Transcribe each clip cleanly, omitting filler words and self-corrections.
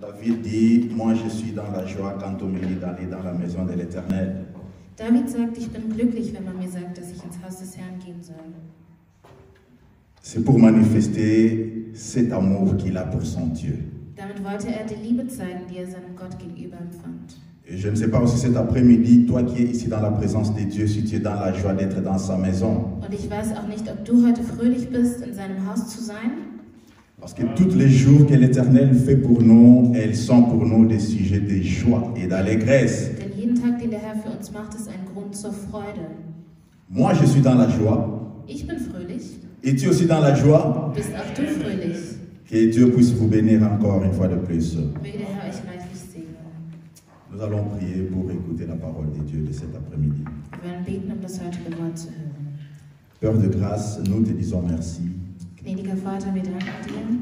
David dit, moi je suis dans la joie quand on me dit d'aller dans la maison de l'Éternel. David sagt, ich bin glücklich, wenn man mir sagt, dass ich ins Haus des Herrn gehen soll. C'est pour manifester cet amour qu'il a pour son Dieu. Damit wollte er die Liebe zeigen, die er seinem Gott gegenüber empfand. Et je ne sais pas aussi cet après-midi, toi qui es ici dans la présence de Dieu, si tu es dans la joie d'être dans sa maison. Und ich weiß auch nicht, ob du heute fröhlich bist, in seinem Haus zu sein. Parce que tous les jours que l'Éternel fait pour nous, elles sont pour nous des sujets de joie et d'allégresse. Denn jeden Tag, den der Herr für uns macht, ist ein Grund zur Freude. Moi, je suis dans la joie. Ich bin fröhlich. Et tu aussi dans la joie? Bist auch du fröhlich? Que Dieu puisse vous bénir encore une fois de plus. Möge der Herr euch reichlich segnen. Nous allons prier pour écouter la parole de Dieu de cet après-midi. Wir werden beten, um das heutige Wort zu hören. Père de grâce, nous te disons merci. Gnädiger Vater, wir danken dir.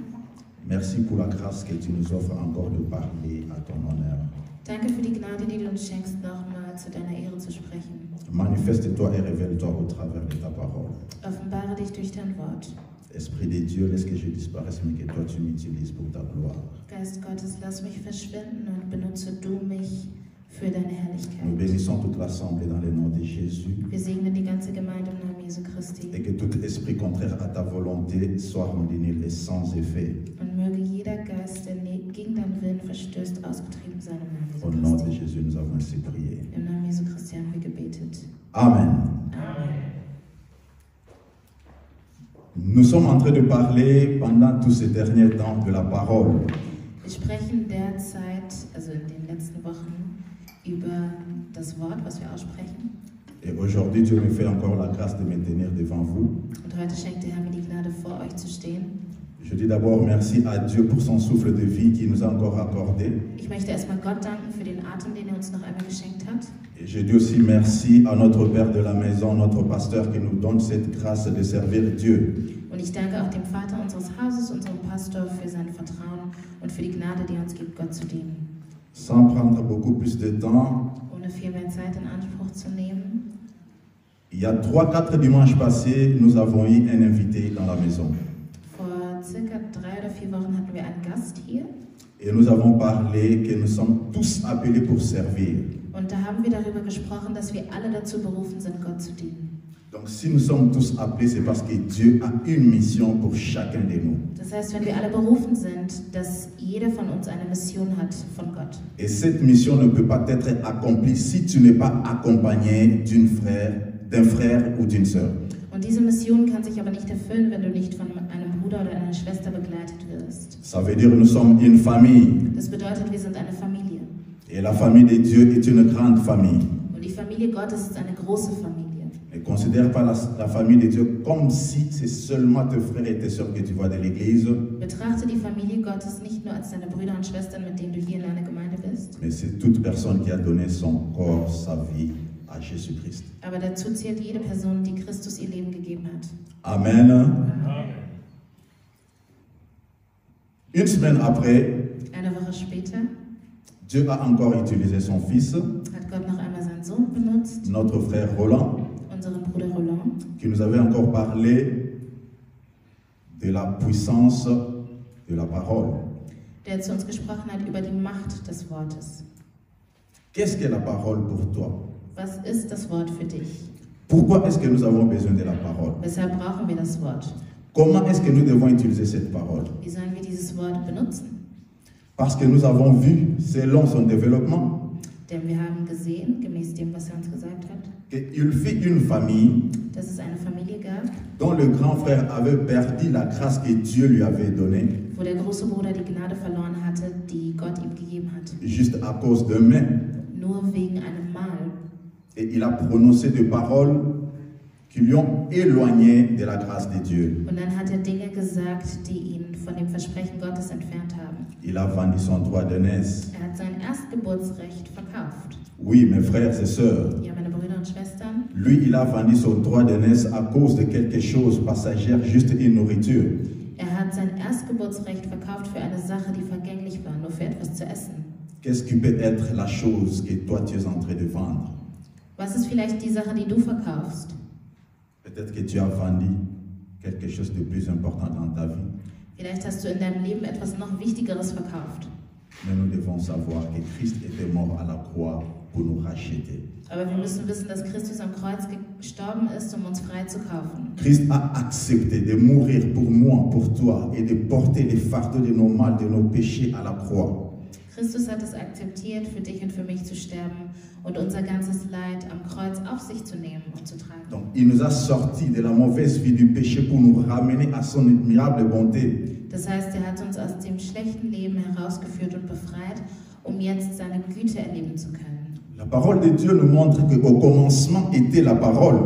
Merci pour la grâce que tu nous offres encore de parler à ton honneur. Danke für die Gnade, die du uns schenkst, nochmal zu deiner Ehre zu sprechen. Manifeste-toi et révèle-toi au travers de ta parole. Offenbare dich durch dein Wort. Esprit de Dieu, laisse que je disparaisse, mais que toi tu m'utilises pour ta gloire. Geist Gottes, lass mich verschwinden und benutze du mich für deine Nous Herrlichkeit. bénissons toute l'assemblée dans le nom de Jésus. Wir segnen die ganze Gemeinde im Namen Jesu Christi. Et que tout esprit contraire à ta volonté soit rendu nul et sans effet. Und möge jeder Geist, der gegen deinen Willen verstößt, ausgetrieben sein im Au Namen nom Jesu de Christi. Jésus, nous avons ainsi prié. Im Namen Jesu Christi haben wir gebetet. Amen. Amen. Nous sommes en train de parler pendant tous ces derniers temps de la parole. Wir sprechen derzeit, also in den letzten Wochen, über das Wort, was wir aussprechen. Et aujourd'hui, Dieu me fait encore la grâce de me tenir devant vous. Und heute schenkt der Herr mir die Gnade, vor euch zu stehen. Je dis d'abord merci à Dieu pour son souffle de vie qu'il nous a encore accordé. Ich möchte erstmal Gott danken für den Atem, den er uns noch einmal geschenkt hat. Et je dis aussi merci à notre Père de la maison, notre pasteur, qui nous donne cette grâce de servir Dieu. Und ich danke auch dem Vater unseres Hauses, unserem Pastor, für sein Vertrauen und für die Gnade, die er uns gibt, Gott zu dienen. Sans prendre beaucoup plus de temps, Ohne viel mehr Zeit in Anspruch zu nehmen. il y a 3-4 dimanches passés, nous avons eu un invité dans la maison. Vor circa 3 oder 4 Wochen hatten wir einen Gast hier. Et nous avons parlé que nous sommes tous appelés pour servir. Und da haben wir darüber gesprochen, dass wir alle dazu berufen sind, Gott zu dienen. Donc si nous sommes tous appelés, c'est parce que Dieu a une mission pour chacun de nous. Das heißt, wenn wir alle berufen sind, dass jeder von uns eine Mission hat von Gott. Et cette mission ne peut pas être accomplie si tu n'es pas accompagné d'un frère ou d'une sœur. Und diese Mission kann sich aber nicht erfüllen, wenn du nicht von einem Bruder oder einer Schwester begleitet wirst. Ça veut dire que nous sommes une famille. Das bedeutet, wir sind eine Familie. Et la famille de Dieu est une grande famille. Und die Familie Gottes ist eine große Familie. Ne considère pas la famille de Dieu comme si c'est seulement tes frères et tes sœurs que tu vois de l'église, Betrachte die Familie Gottes nicht nur als deine Brüder und Schwestern, mit denen du hier in einer Gemeinde bist, mais c'est toute personne qui a donné son corps, sa vie à Jésus-Christ. aber dazu zählt jede Person, die Christus ihr Leben gegeben hat. Amen. Une semaine après, Eine Woche später Dieu a encore utilisé son fils, hat Gott noch einmal seinen Sohn benutzt, notre frère Roland, unseren Bruder Roland, qui nous avait encore parlé de la puissance de la parole. der zu uns gesprochen hat über die Macht des Wortes. Qu'est-ce que la parole pour toi? Was ist das Wort für dich? Pourquoi est-ce que nous avons besoin de la parole? Weshalb brauchen wir das Wort? Comment est-ce que nous devons utiliser cette parole? Wie sollen wir dieses Wort benutzen? Parce que nous avons vu, selon son développement, Denn wir haben gesehen, gemäß dem, was er uns gesagt hat, qu'il fit une famille dass es eine Familie gab, dont le grand frère avait perdu la grâce que Dieu lui avait donnée, wo der große Bruder die Gnade verloren hatte, die Gott ihm gegeben hat. juste à cause d'un mais. Nur wegen einem Mal. Et il a prononcé des paroles qui lui ont éloigné de la grâce de Dieu. Und dann hat er Dinge gesagt, die ihn von dem Versprechen Gottes entfernt haben. Il a vendu son droit d'aînesse. Er hat sein Erstgeburtsrecht verkauft. Oui, mes frères et sœurs, Ja, meine Brüder und Schwestern, lui, il a vendu son droit d'aînesse à cause de quelque chose passagère, juste une nourriture. er hat sein Erstgeburtsrecht verkauft für eine Sache, die vergänglich war, nur für etwas zu essen. Qu'est-ce qui peut être la chose que toi tu es en train de vendre? Was ist vielleicht die Sache, die du verkaufst? Peut-être que tu as vendu quelque chose de plus important dans ta vie. Vielleicht hast du in deinem Leben etwas noch Wichtigeres verkauft. Mais nous devons savoir que Christ était mort à la croix pour nous racheter. Aber wir müssen wissen, dass Christus am Kreuz gestorben ist, um uns freizukaufen. Christ a accepté de mourir pour moi, pour toi, et de porter les fardeaux de nos mal, de nos péchés à la croix. Christus hat es akzeptiert, für dich und für mich zu sterben und unser ganzes Leid am Kreuz auf sich zu nehmen und zu tragen. Donc, il nous a sortis de la mauvaise vie du péché pour nous ramener à son admirable bonté. Das heißt, er hat uns aus dem schlechten Leben herausgeführt und befreit, um jetzt seine Güte erleben zu können. La parole de Dieu nous montre qu'au commencement était la parole.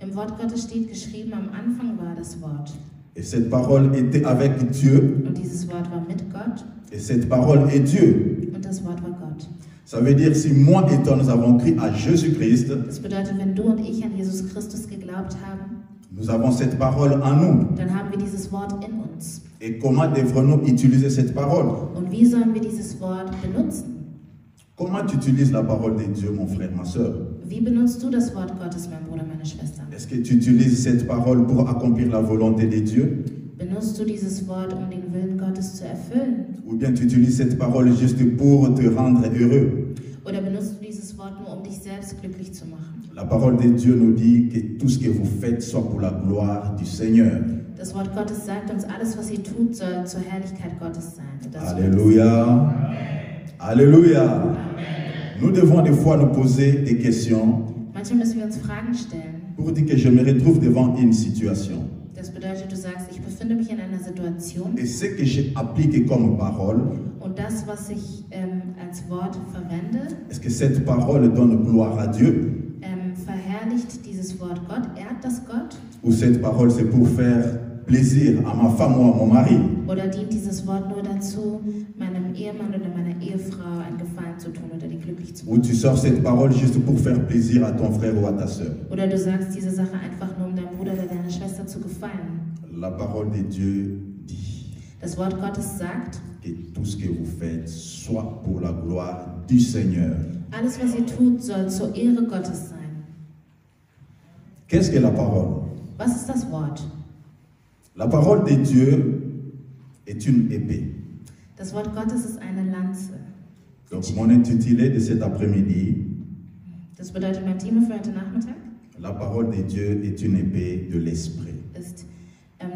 Im Wort Gottes steht geschrieben, am Anfang war das Wort. Et cette parole était avec Dieu. Und dieses Wort war mit Gott. Et cette parole est Dieu. Und das Wort war Gott. Ça veut dire si moi et toi nous avons cru à Jésus-Christ, Das bedeutet, wenn du und ich an Jesus Christus geglaubt haben, nous avons cette parole en nous. dann haben wir dieses Wort in uns. Et comment devrons-nous utiliser cette parole? Und wie sollen wir dieses Wort benutzen? Comment tu utilises la parole de Dieu, mon frère, ma soeur? Wie benutzt du das Wort Gottes, mein Bruder, meine Schwester? Est-ce que tu utilises cette parole pour accomplir la volonté de Dieu? Benutzt du dieses Wort, um den Willen Gottes zu erfüllen? Ou bien tu utilises cette parole juste pour te rendre heureux? Oder benutzt du dieses Wort nur, um dich selbst glücklich zu machen? La parole de Dieu nous dit que tout ce que vous faites soit pour la gloire du Seigneur. Das Wort Gottes sagt uns, alles, was ihr tut, soll zur Herrlichkeit Gottes sein. Und das Alléluia. Alléluia. Nous devons des fois nous poser des questions Manchmal müssen wir uns Fragen stellen. pour dire que je me retrouve devant une situation. Das bedeutet, du sagst, ich befinde mich in einer Situation Et ce que j'ai appliqué comme parole, und das, was ich als Wort verwende, est-ce que cette parole donne gloire à Dieu? verherrlicht dieses Wort Gott, ehrt das Gott? Ou cette parole c'est pour faire plaisir à ma femme ou à mon mari? Oder dient dieses Wort nur dazu, meinem Ehemann oder meiner Ehefrau einen Gefallen zu tun oder die glücklich zu Ou machen? tu sors cette parole juste pour faire plaisir à ton frère ou à ta soeur? Oder du sagst diese Sache einfach nur, um deinem Bruder oder deiner Schwester zu gefallen? La parole de Dieu dit Das Wort Gottes sagt, que tout ce que vous faites soit pour la gloire du Seigneur. alles, was ihr tut, soll zur Ehre Gottes sein. Qu'est-ce que la parole? Was ist das Wort? La parole de Dieu est une épée. Das Wort Gottes ist eine Lanze. Donc mon intitulé de cet après-midi, Das bedeutet mein Thema für heute Nachmittag la parole de Dieu est une épée de l'esprit. ist,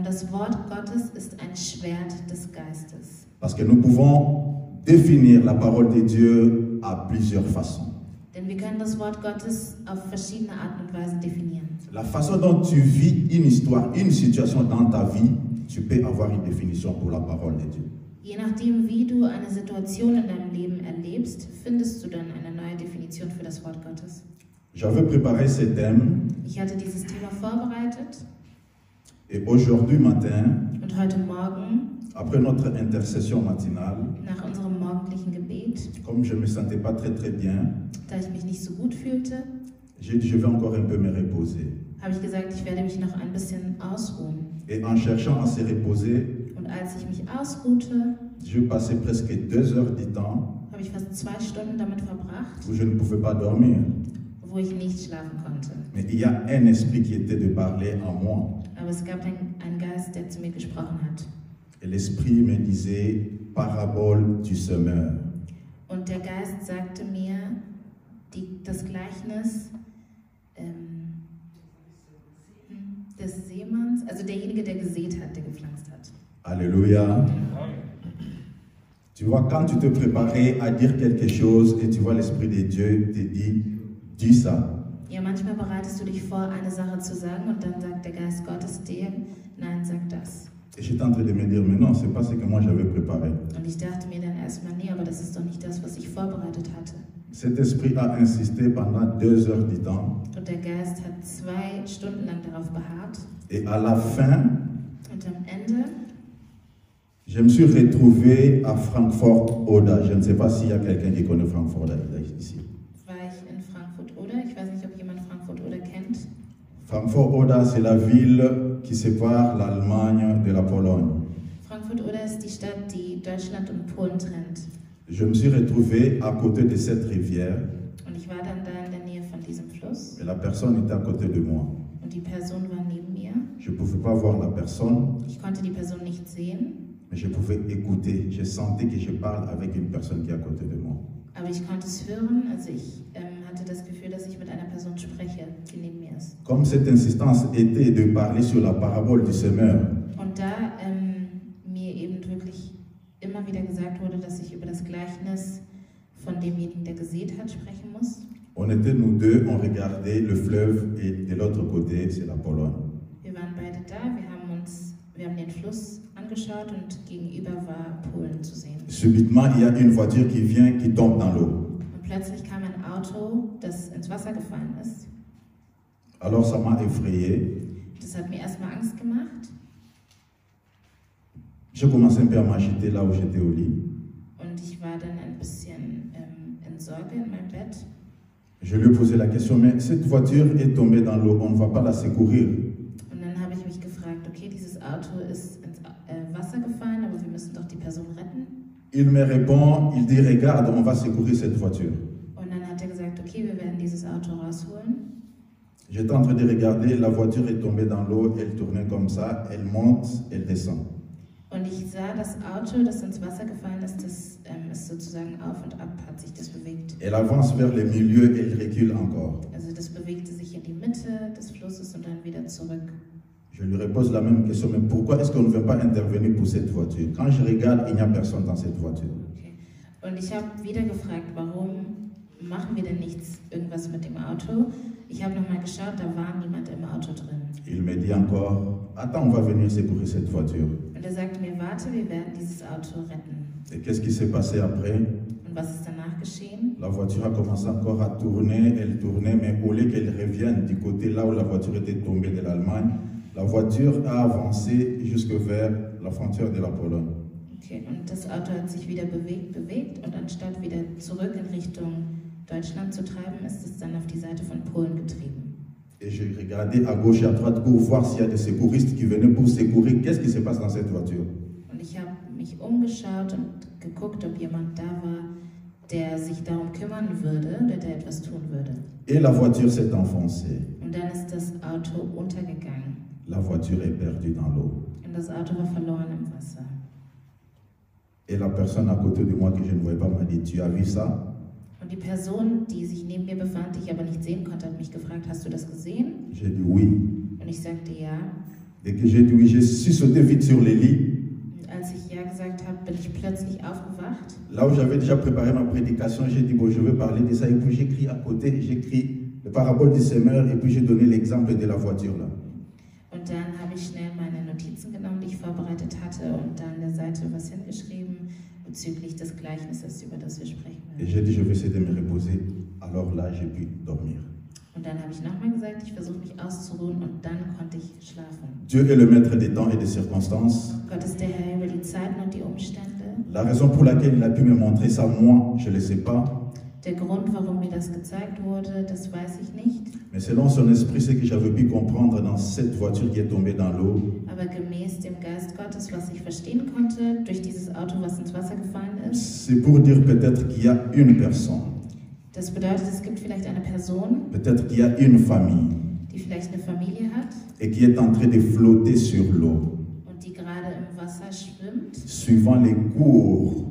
das Wort Gottes ist ein Schwert des Geistes. Parce que nous pouvons définir la parole de Dieu à plusieurs façons. Denn wir können das Wort Gottes auf verschiedene Arten und Weisen definieren. La façon dont tu vis une histoire, une situation dans ta vie, tu peux avoir une définition pour la parole de Dieu. Je nachdem, wie du eine Situation in deinem Leben erlebst, findest du dann eine neue Definition für das Wort Gottes. J'avais préparé ce thème Ich hatte dieses Thema vorbereitet et aujourd'hui matin, und heute Morgen, après notre intercession matinale, nach unserem morgendlichen Gebet, comme je ne me sentais pas très bien, da ich mich nicht so gut fühlte, j'ai dit je vais encore un peu me reposer. habe ich gesagt, ich werde mich noch ein bisschen ausruhen. Et en cherchant à se reposer, Und als ich mich ausruhte, je passais presque 2 heures du temps habe ich fast 2 Stunden damit verbracht, où je ne pouvais pas dormir. wo ich nicht schlafen konnte. Mais il y a un esprit qui était de parler en moi. Aber es gab einen Geist, der zu mir gesprochen hat. Et l'esprit me disait, parabole du semeur. Und der Geist sagte mir, das Gleichnis des Seemanns, also derjenige, der gesät hat, der gepflanzt hat. Alléluia. Tu vois, quand tu te préparais à dire quelque chose et tu vois l'Esprit de Dieu te dit, dis ça. Ja, manchmal bereitest du dich vor, eine Sache zu sagen und dann sagt der Geist Gottes dir, nein, sag das. Et j'étais en train de me dire, mais non, c'est pas ce que moi j'avais préparé. Und ich dachte mir dann erstmal, nee, aber das ist doch nicht das, was ich vorbereitet hatte. Cet esprit a insisté pendant 2 heures du temps. Und der Geist hat 2 Stunden lang darauf beharrt. Et à la fin, Und am Ende je me suis retrouvé à Francfort-Oder. Je ne sais pas s'il y a quelqu'un qui connaît Francfort-Oder ici. war ich in Frankfurt-Oder. Ich weiß nicht, ob jemand Frankfurt-Oder kennt. Francfort-Oder, c'est la ville qui sépare l'Allemagne de la Pologne. Frankfurt-Oder ist die Stadt, die Deutschland und Polen trennt. Je me suis retrouvé à côté de cette rivière Und ich war dann da in der Nähe von diesem Fluss. et la personne était à côté de moi. Und die Person war neben mir. Je ne pouvais pas voir la personne, Ich konnte die Person nicht sehen. mais je pouvais écouter. Je sentais que je parle avec une personne qui est à côté de moi. Aber ich konnte es hören, also ich hatte das Gefühl, dass ich mit einer Person spreche, die neben mir ist. Comme cette insistance était de parler sur la parabole du semeur, Und da mir eben wirklich immer wieder gesagt wurde, dass ich über das Gleichnis von demjenigen, der gesät hat, sprechen muss. on était nous deux, on regardait le fleuve et de l'autre côté, c'est la Pologne. Wir waren beide da, wir haben den Fluss angeschaut und gegenüber war Polen zu sehen. Subitement, il y a une voiture qui vient, qui tombe dans l'eau. Und plötzlich kam ein Auto, das ins Wasser gefallen ist. Alors ça m'a effrayé. Das hat mir erstmal Angst gemacht. J'ai commencé un peu à m'agiter là où j'étais au lit. Und ich war dann ein bisschen in Sorge in meinem Bett. Je lui ai posé la question, mais cette voiture est tombée dans l'eau, on ne va pas la secourir. Und dann habe ich mich gefragt, okay, dieses Auto ist ins Wasser gefallen, aber wir müssen doch die Person retten. Il me répond, il dit, regarde, on va secourir cette voiture. Und dann hat er gesagt, okay, wir werden dieses Auto rausholen. J'étais en train de regarder, la voiture est tombée dans l'eau, elle tournait comme ça, elle monte, elle descend. Und ich sah das Auto, das ins Wasser gefallen ist, das ist sozusagen auf und ab, hat sich das bewegt. Elle avance vers le milieu, elle recule encore. Also das bewegte sich in die Mitte des Flusses und dann wieder zurück. Je lui repose la même question, mais pourquoi est-ce qu'on ne veut pas intervenir pour cette voiture? Quand je regarde, il n'y a personne dans cette voiture. Okay. Und ich habe wieder gefragt, warum machen wir denn nichts, irgendwas mit dem Auto? Ich habe nochmal geschaut, da war niemand im Auto drin. Il me dit encore, attends, on va venir secourir cette voiture. Und er sagte mir, warte, wir werden dieses Auto retten. Et qu'est-ce qui s'est passé après? Und was ist danach geschehen? La voiture a commencé encore à tourner, elle tournait, mais au lieu qu'elle revienne du côté là où la voiture était tombée de l'Allemagne, la voiture a avancé jusque vers la frontière de la Pologne. Okay, und das Auto hat sich wieder bewegt und anstatt wieder zurück in Richtung Deutschland zu treiben, ist es dann auf die Seite von Polen getrieben. Et j'ai regardé à gauche et à droite pour voir s'il y a des secouristes qui venaient pour secourir. Qu'est-ce qui se passe dans cette voiture? Und ich habe mich umgeschaut und geguckt, ob jemand da war, der sich darum kümmern würde oder der etwas tun würde. Et la voiture s'est enfoncée. Und dann ist das Auto untergegangen. La voiture est perdue dans l'eau. Und das Auto war verloren im Wasser. Et la personne à côté de moi que je ne voyais pas m'a dit, tu as vu ça? Und die Person, die sich neben mir befand, die ich aber nicht sehen konnte, hat mich gefragt, hast du das gesehen? J'ai dit oui. Und ich sagte ja. Dès que j'ai dit oui, je suis sauté vite sur les lits. Und als ich ja gesagt habe, bin ich plötzlich aufgewacht. Là où j'avais déjà préparé ma prédication, j'ai dit, bon, je vais parler de ça. Et puis j'écris à côté, j'écris le parabole du semeur, et puis j'ai donné l'exemple de la voiture là. Und dann habe ich schnell meine Notizen genommen, die ich vorbereitet hatte, und dann an der Seite was hingeschrieben bezüglich des Gleichnisses, über das wir sprechen Et werden. j'ai dit, je vais essayer de me reposer. Alors là, j'ai pu dormir. Und dann habe ich nochmal gesagt, ich versuche mich auszuruhen, und dann konnte ich schlafen. Dieu est le maître des temps et des circonstances. Gott ist der Herr über die Zeiten und die Umstände. La raison pour laquelle il a pu me montrer ça, moi, je ne le sais pas. Der Grund, warum mir das gezeigt wurde, das weiß ich nicht. Mais selon son esprit, ce que j'avais pu comprendre dans cette voiture qui est tombée dans l'eau, Aber gemäß dem Geist Gottes, was ich verstehen konnte, durch dieses Auto, was ins Wasser gefallen ist, c'est pour dire peut-être qu'il y a une personne, das bedeutet, es gibt vielleicht eine Person, peut-être qu'il y a une famille, die vielleicht eine Familie hat et qui est en train de flotter sur l'eau, und die gerade im Wasser schwimmt suivant les cours,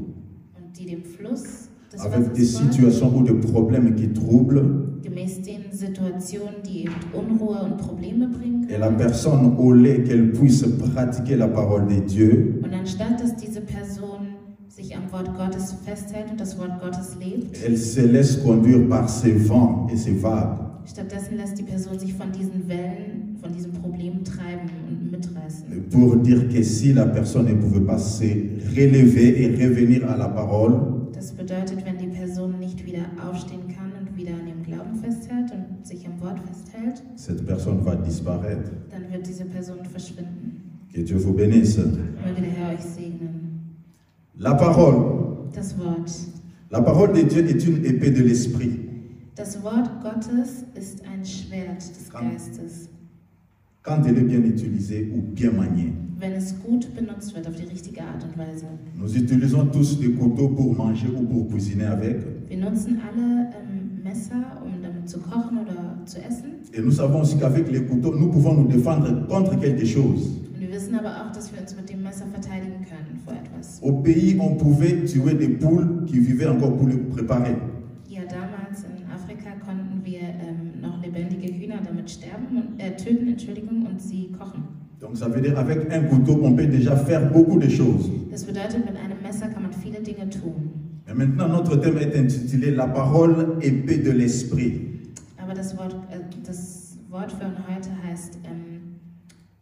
und die dem Fluss des avec des Wassers folgt, situations ou des problèmes qui troublent, gemäß den Situationen, die eben Unruhe und Probleme bringen et la können. personne, au lieu qu'elle puisse pratiquer la parole de Dieu, Und anstatt, dass diese Person sich am Wort Gottes festhält und das Wort Gottes lebt, elle se laisse conduire par ces vents et ces vagues. stattdessen lässt die Person sich von diesen Wellen, von diesem Problem treiben und mitreißen. Pour dire que si la personne ne pouvait pas se relever et revenir à la parole, Das bedeutet, wenn die Person nicht wieder aufstehen kann und wieder an ihrem Glauben festhält und sich am Wort festhält, cette personne va disparaître. dann wird diese Person verschwinden. Que Dieu vous bénisse. Möge der Herr euch segnen. La parole. Das Wort. La parole de Dieu est une épée de l'esprit. Das Wort Gottes ist ein Schwert des Kann- Geistes. Quand elle est bien utilisée ou bien maniée. Wenn es gut benutzt wird, auf die richtige Art und Weise. Nous utilisons tous des couteaux pour manger ou pour cuisiner avec. Wir nutzen alle Messer, um damit zu kochen oder zu essen. Et nous savons aussi qu'avec les couteaux, nous pouvons nous défendre contre quelque chose. Und wir wissen aber auch, dass wir uns mit dem Messer verteidigen können vor etwas. Au pays, on pouvait tuer des poules qui vivaient encore pour les préparer. Ja, damals in Afrika konnten wir noch lebendige Hühner damit töten, Entschuldigung, und sie kochen. Donc ça veut dire avec un couteau, on peut déjà faire beaucoup de choses. Das bedeutet, mit einem Messer kann man viele Dinge tun. Et maintenant, notre thème est intitulé « La parole épée de l'esprit ». Aber das Wort für heute heißt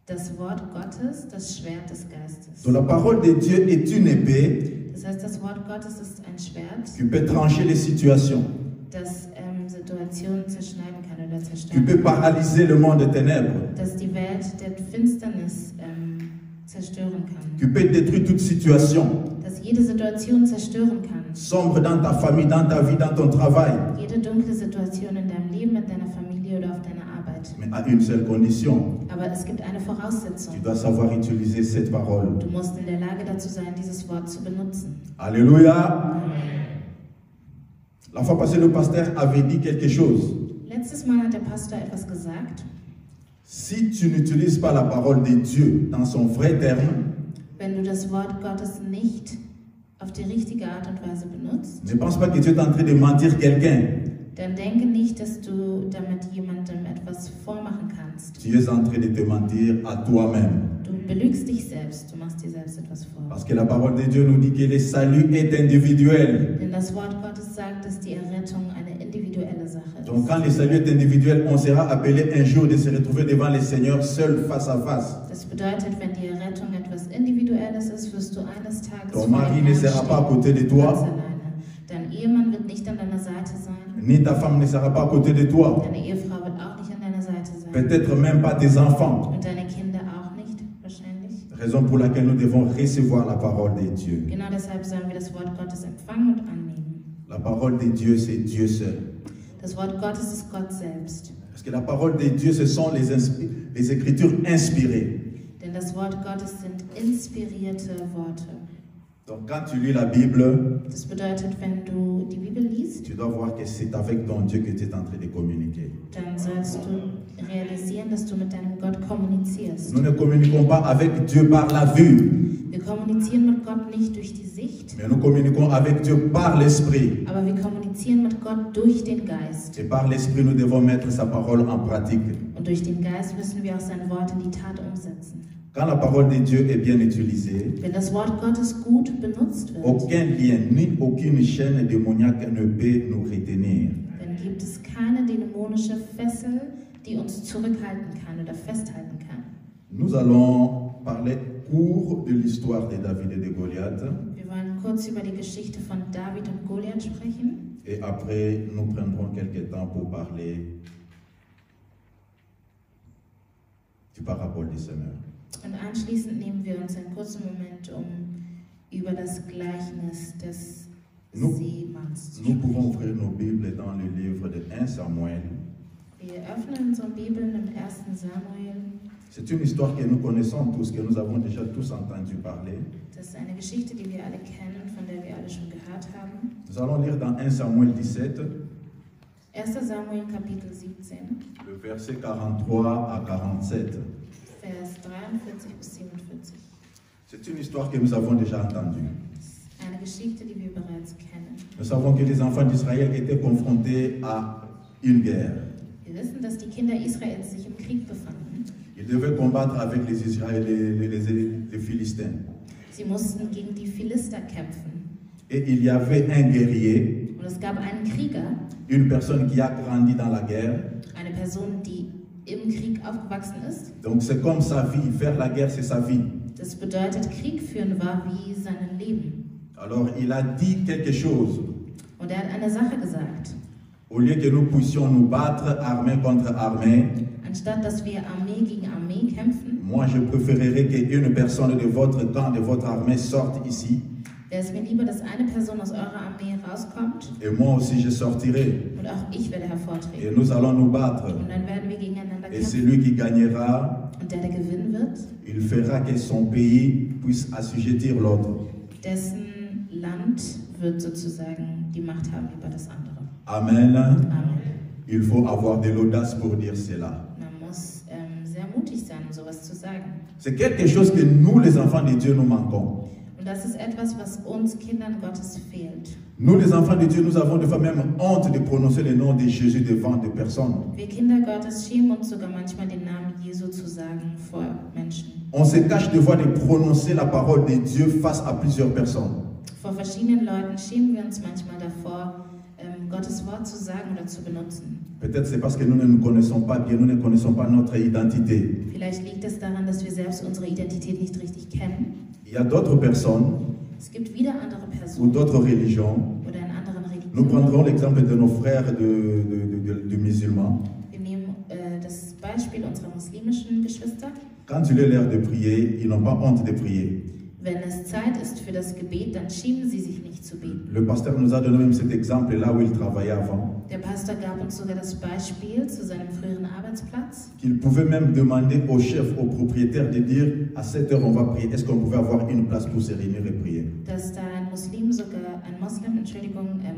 das Wort Gottes, das Schwert des Geistes. Donc la parole de Dieu est une épée Das heißt, das Wort Gottes ist ein Schwert, qui peut trancher les situations, das Situationen zerschneiden kann oder qui zerstören peut kann, paralyser le monde des ténèbres, das die Welt der Finsternis zerstören kann, qui peut détruire toute situation, das jede Situation zerstören kann, sombre dans ta famille, dans ta vie, dans ton travail, jede dunkle Situation in deinem Leben, mit deiner Familie oder auf deiner Arbeit. mais à une seule condition. Aber es gibt eine Voraussetzung. Tu dois savoir utiliser cette parole. Du musst in der Lage dazu sein, dieses Wort zu benutzen. Alléluia. La fois passée, le pasteur avait dit quelque chose. Letztes Mal hat der Pastor etwas gesagt. Si tu n'utilises pas la parole de Dieu dans son vrai terme, Wenn du das Wort Gottes nicht auf die richtige Art und Weise benutzt, ne pense pas que tu es en train de mentir quelqu'un. dann denke nicht, dass du damit jemandem etwas vormachen kannst. Tu es en train de te mentir à toi-même. Du belügst dich selbst, du machst dir selbst etwas vor. Parce que la parole de Dieu nous dit que le salut est individuel. Denn das Wort Gottes sagt, dass die Errettung eine individuelle Sache ist. Donc quand le salut est individuel, on sera appelé un jour de se retrouver devant le Seigneur seul face à face. Das bedeutet, wenn die Errettung etwas Individuelles ist, wirst du eines Tages Ton vor mari dem ne Herrn sera pas à stehen, côté de ganz toi, alleine. Dein Ehemann wird nicht an deiner Seite sein. ni ta femme ne sera pas à côté de toi. Deine Ehefrau wird auch nicht an deiner Seite sein. Peut-être même pas tes enfants. Und deine Kinder auch nicht, wahrscheinlich. Raison pour laquelle nous devons recevoir la parole de Dieu. Genau deshalb sollen wir das Wort Gottes empfangen und annehmen. La parole de Dieu, c'est Dieu seul. Das Wort Gottes ist Gott selbst. Parce que la parole de Dieu, ce sont les Écritures inspirées. Denn das Wort Gottes sind inspirierte Worte. Donc quand tu lis la Bible, Das bedeutet, wenn du die Bibel liest, tu dois voir que c'est avec ton Dieu que tu es en train de communiquer. dann sollst du realisieren, dass du mit deinem Gott kommunizierst. Nous ne communiquons pas avec Dieu par la vue, Wir kommunizieren mit Gott nicht durch die Sicht, mais nous communiquons avec Dieu par l'Esprit. aber wir kommunizieren mit Gott durch den Geist. Et par l'Esprit, nous devons mettre sa parole en pratique. Und durch den Geist müssen wir auch sein Wort in die Tat umsetzen. Quand la parole de Dieu est bien utilisée, Wenn das Wort Gottes gut benutzt wird, aucun lien ni aucune chaîne démoniaque ne peut nous retenir. dann gibt es keine dämonische Fessel, die uns zurückhalten kann oder festhalten kann. Nous allons parler court de l'histoire de David et de Goliath. Wir wollen kurz über die Geschichte von David und Goliath sprechen. Et après, nous prendrons quelques temps pour parler du parabole du Seigneur. Und anschließend nehmen wir uns einen kurzen Moment, um über das Gleichnis des Seemanns zu Nous pouvons sprechen. ouvrir nos Bibles dans le livre de 1 Samuel. Wir öffnen unsere Bibeln im 1. Samuel. C'est une histoire que nous connaissons tous, que nous avons déjà tous entendu parler. Das ist eine Geschichte, die wir alle kennen, von der wir alle schon gehört haben. Nous allons lire dans 1 Samuel 17, 1. Samuel Kapitel 17, le verset 43 à 47. Vers 43 bis 47. C'est une histoire que nous avons déjà entendue. Das ist eine Geschichte, die wir bereits kennen. Nous savons que les enfants d'Israël étaient confrontés à une guerre. Wir wissen, dass die Kinder Israels sich im Krieg befanden. Ils devaient combattre avec les les Philistins. Sie mussten gegen die Philister kämpfen. Et il y avait un guerrier, Und es gab einen Krieger, une personne qui a grandi dans la guerre. eine Person, die im Krieg aufgewachsen ist. Donc c'est comme sa vie, faire la guerre c'est sa vie. Das bedeutet, Krieg führen war wie sein Leben. Alors il a dit quelque chose. Und er hat eine Sache gesagt. Au lieu que nous puissions nous battre armée contre armée, Anstatt dass wir Armee gegen Armee kämpfen, moi je préférerais qu'une personne de votre camp, de votre armée sorte ici. wäre es mir lieber, dass eine Person aus eurer Armee rauskommt Et moi aussi je sortirai. und auch ich werde Et hervortreten. nous allons nous battre. Und dann werden wir gegeneinander Et kämpfen. celui qui gagnera, Und der gewinnen wird, il fera que son pays puisse assujettir l'autre. dessen Land wird sozusagen die Macht haben über das andere. Amen. Amen. Il faut avoir de l'audace pour dire cela. Man muss sehr mutig sein, um sowas zu sagen. C'est quelque chose que nous, les enfants de Dieu, nous manquons. Und Und das ist etwas, was uns Kindern Gottes fehlt. Nous, les enfants de Dieu, nous avons des fois même honte de prononcer le nom de Jésus devant des personnes. Wir Kinder Gottes schämen uns sogar manchmal, den Namen Jesu zu sagen vor Menschen. On se cache des fois de prononcer la parole de Dieu face à plusieurs personnes. Vor verschiedenen Leuten schämen wir uns manchmal davor, Gottes Wort zu sagen oder zu benutzen. Peut-être c'est parce que nous ne nous connaissons pas bien, nous ne connaissons pas notre identité. Vielleicht liegt es daran, dass wir selbst unsere Identität nicht richtig kennen. Il y a d'autres personnes Es gibt wieder andere ou Personen d'autres religions. oder in anderen Nous Religionen. prendrons l'exemple de nos frères de musulmans. Wir nehmen das Beispiel unserer muslimischen Geschwister. Quand il est l'heure de prier, ils n'ont pas honte de prier. Wenn es Zeit ist für das Gebet, dann schämen sie sich nicht zu beten. Le pasteur nous a donné même cet exemple là où il travaillait avant. Der Pastor gab uns sogar das Beispiel zu seinem früheren Arbeitsplatz, Qu'il pouvait même demander au chef, au propriétaire de dire à 7 heures on va prier. Est-ce qu'on pouvait avoir une place pour se réunir et prier? dass da ein Moslem,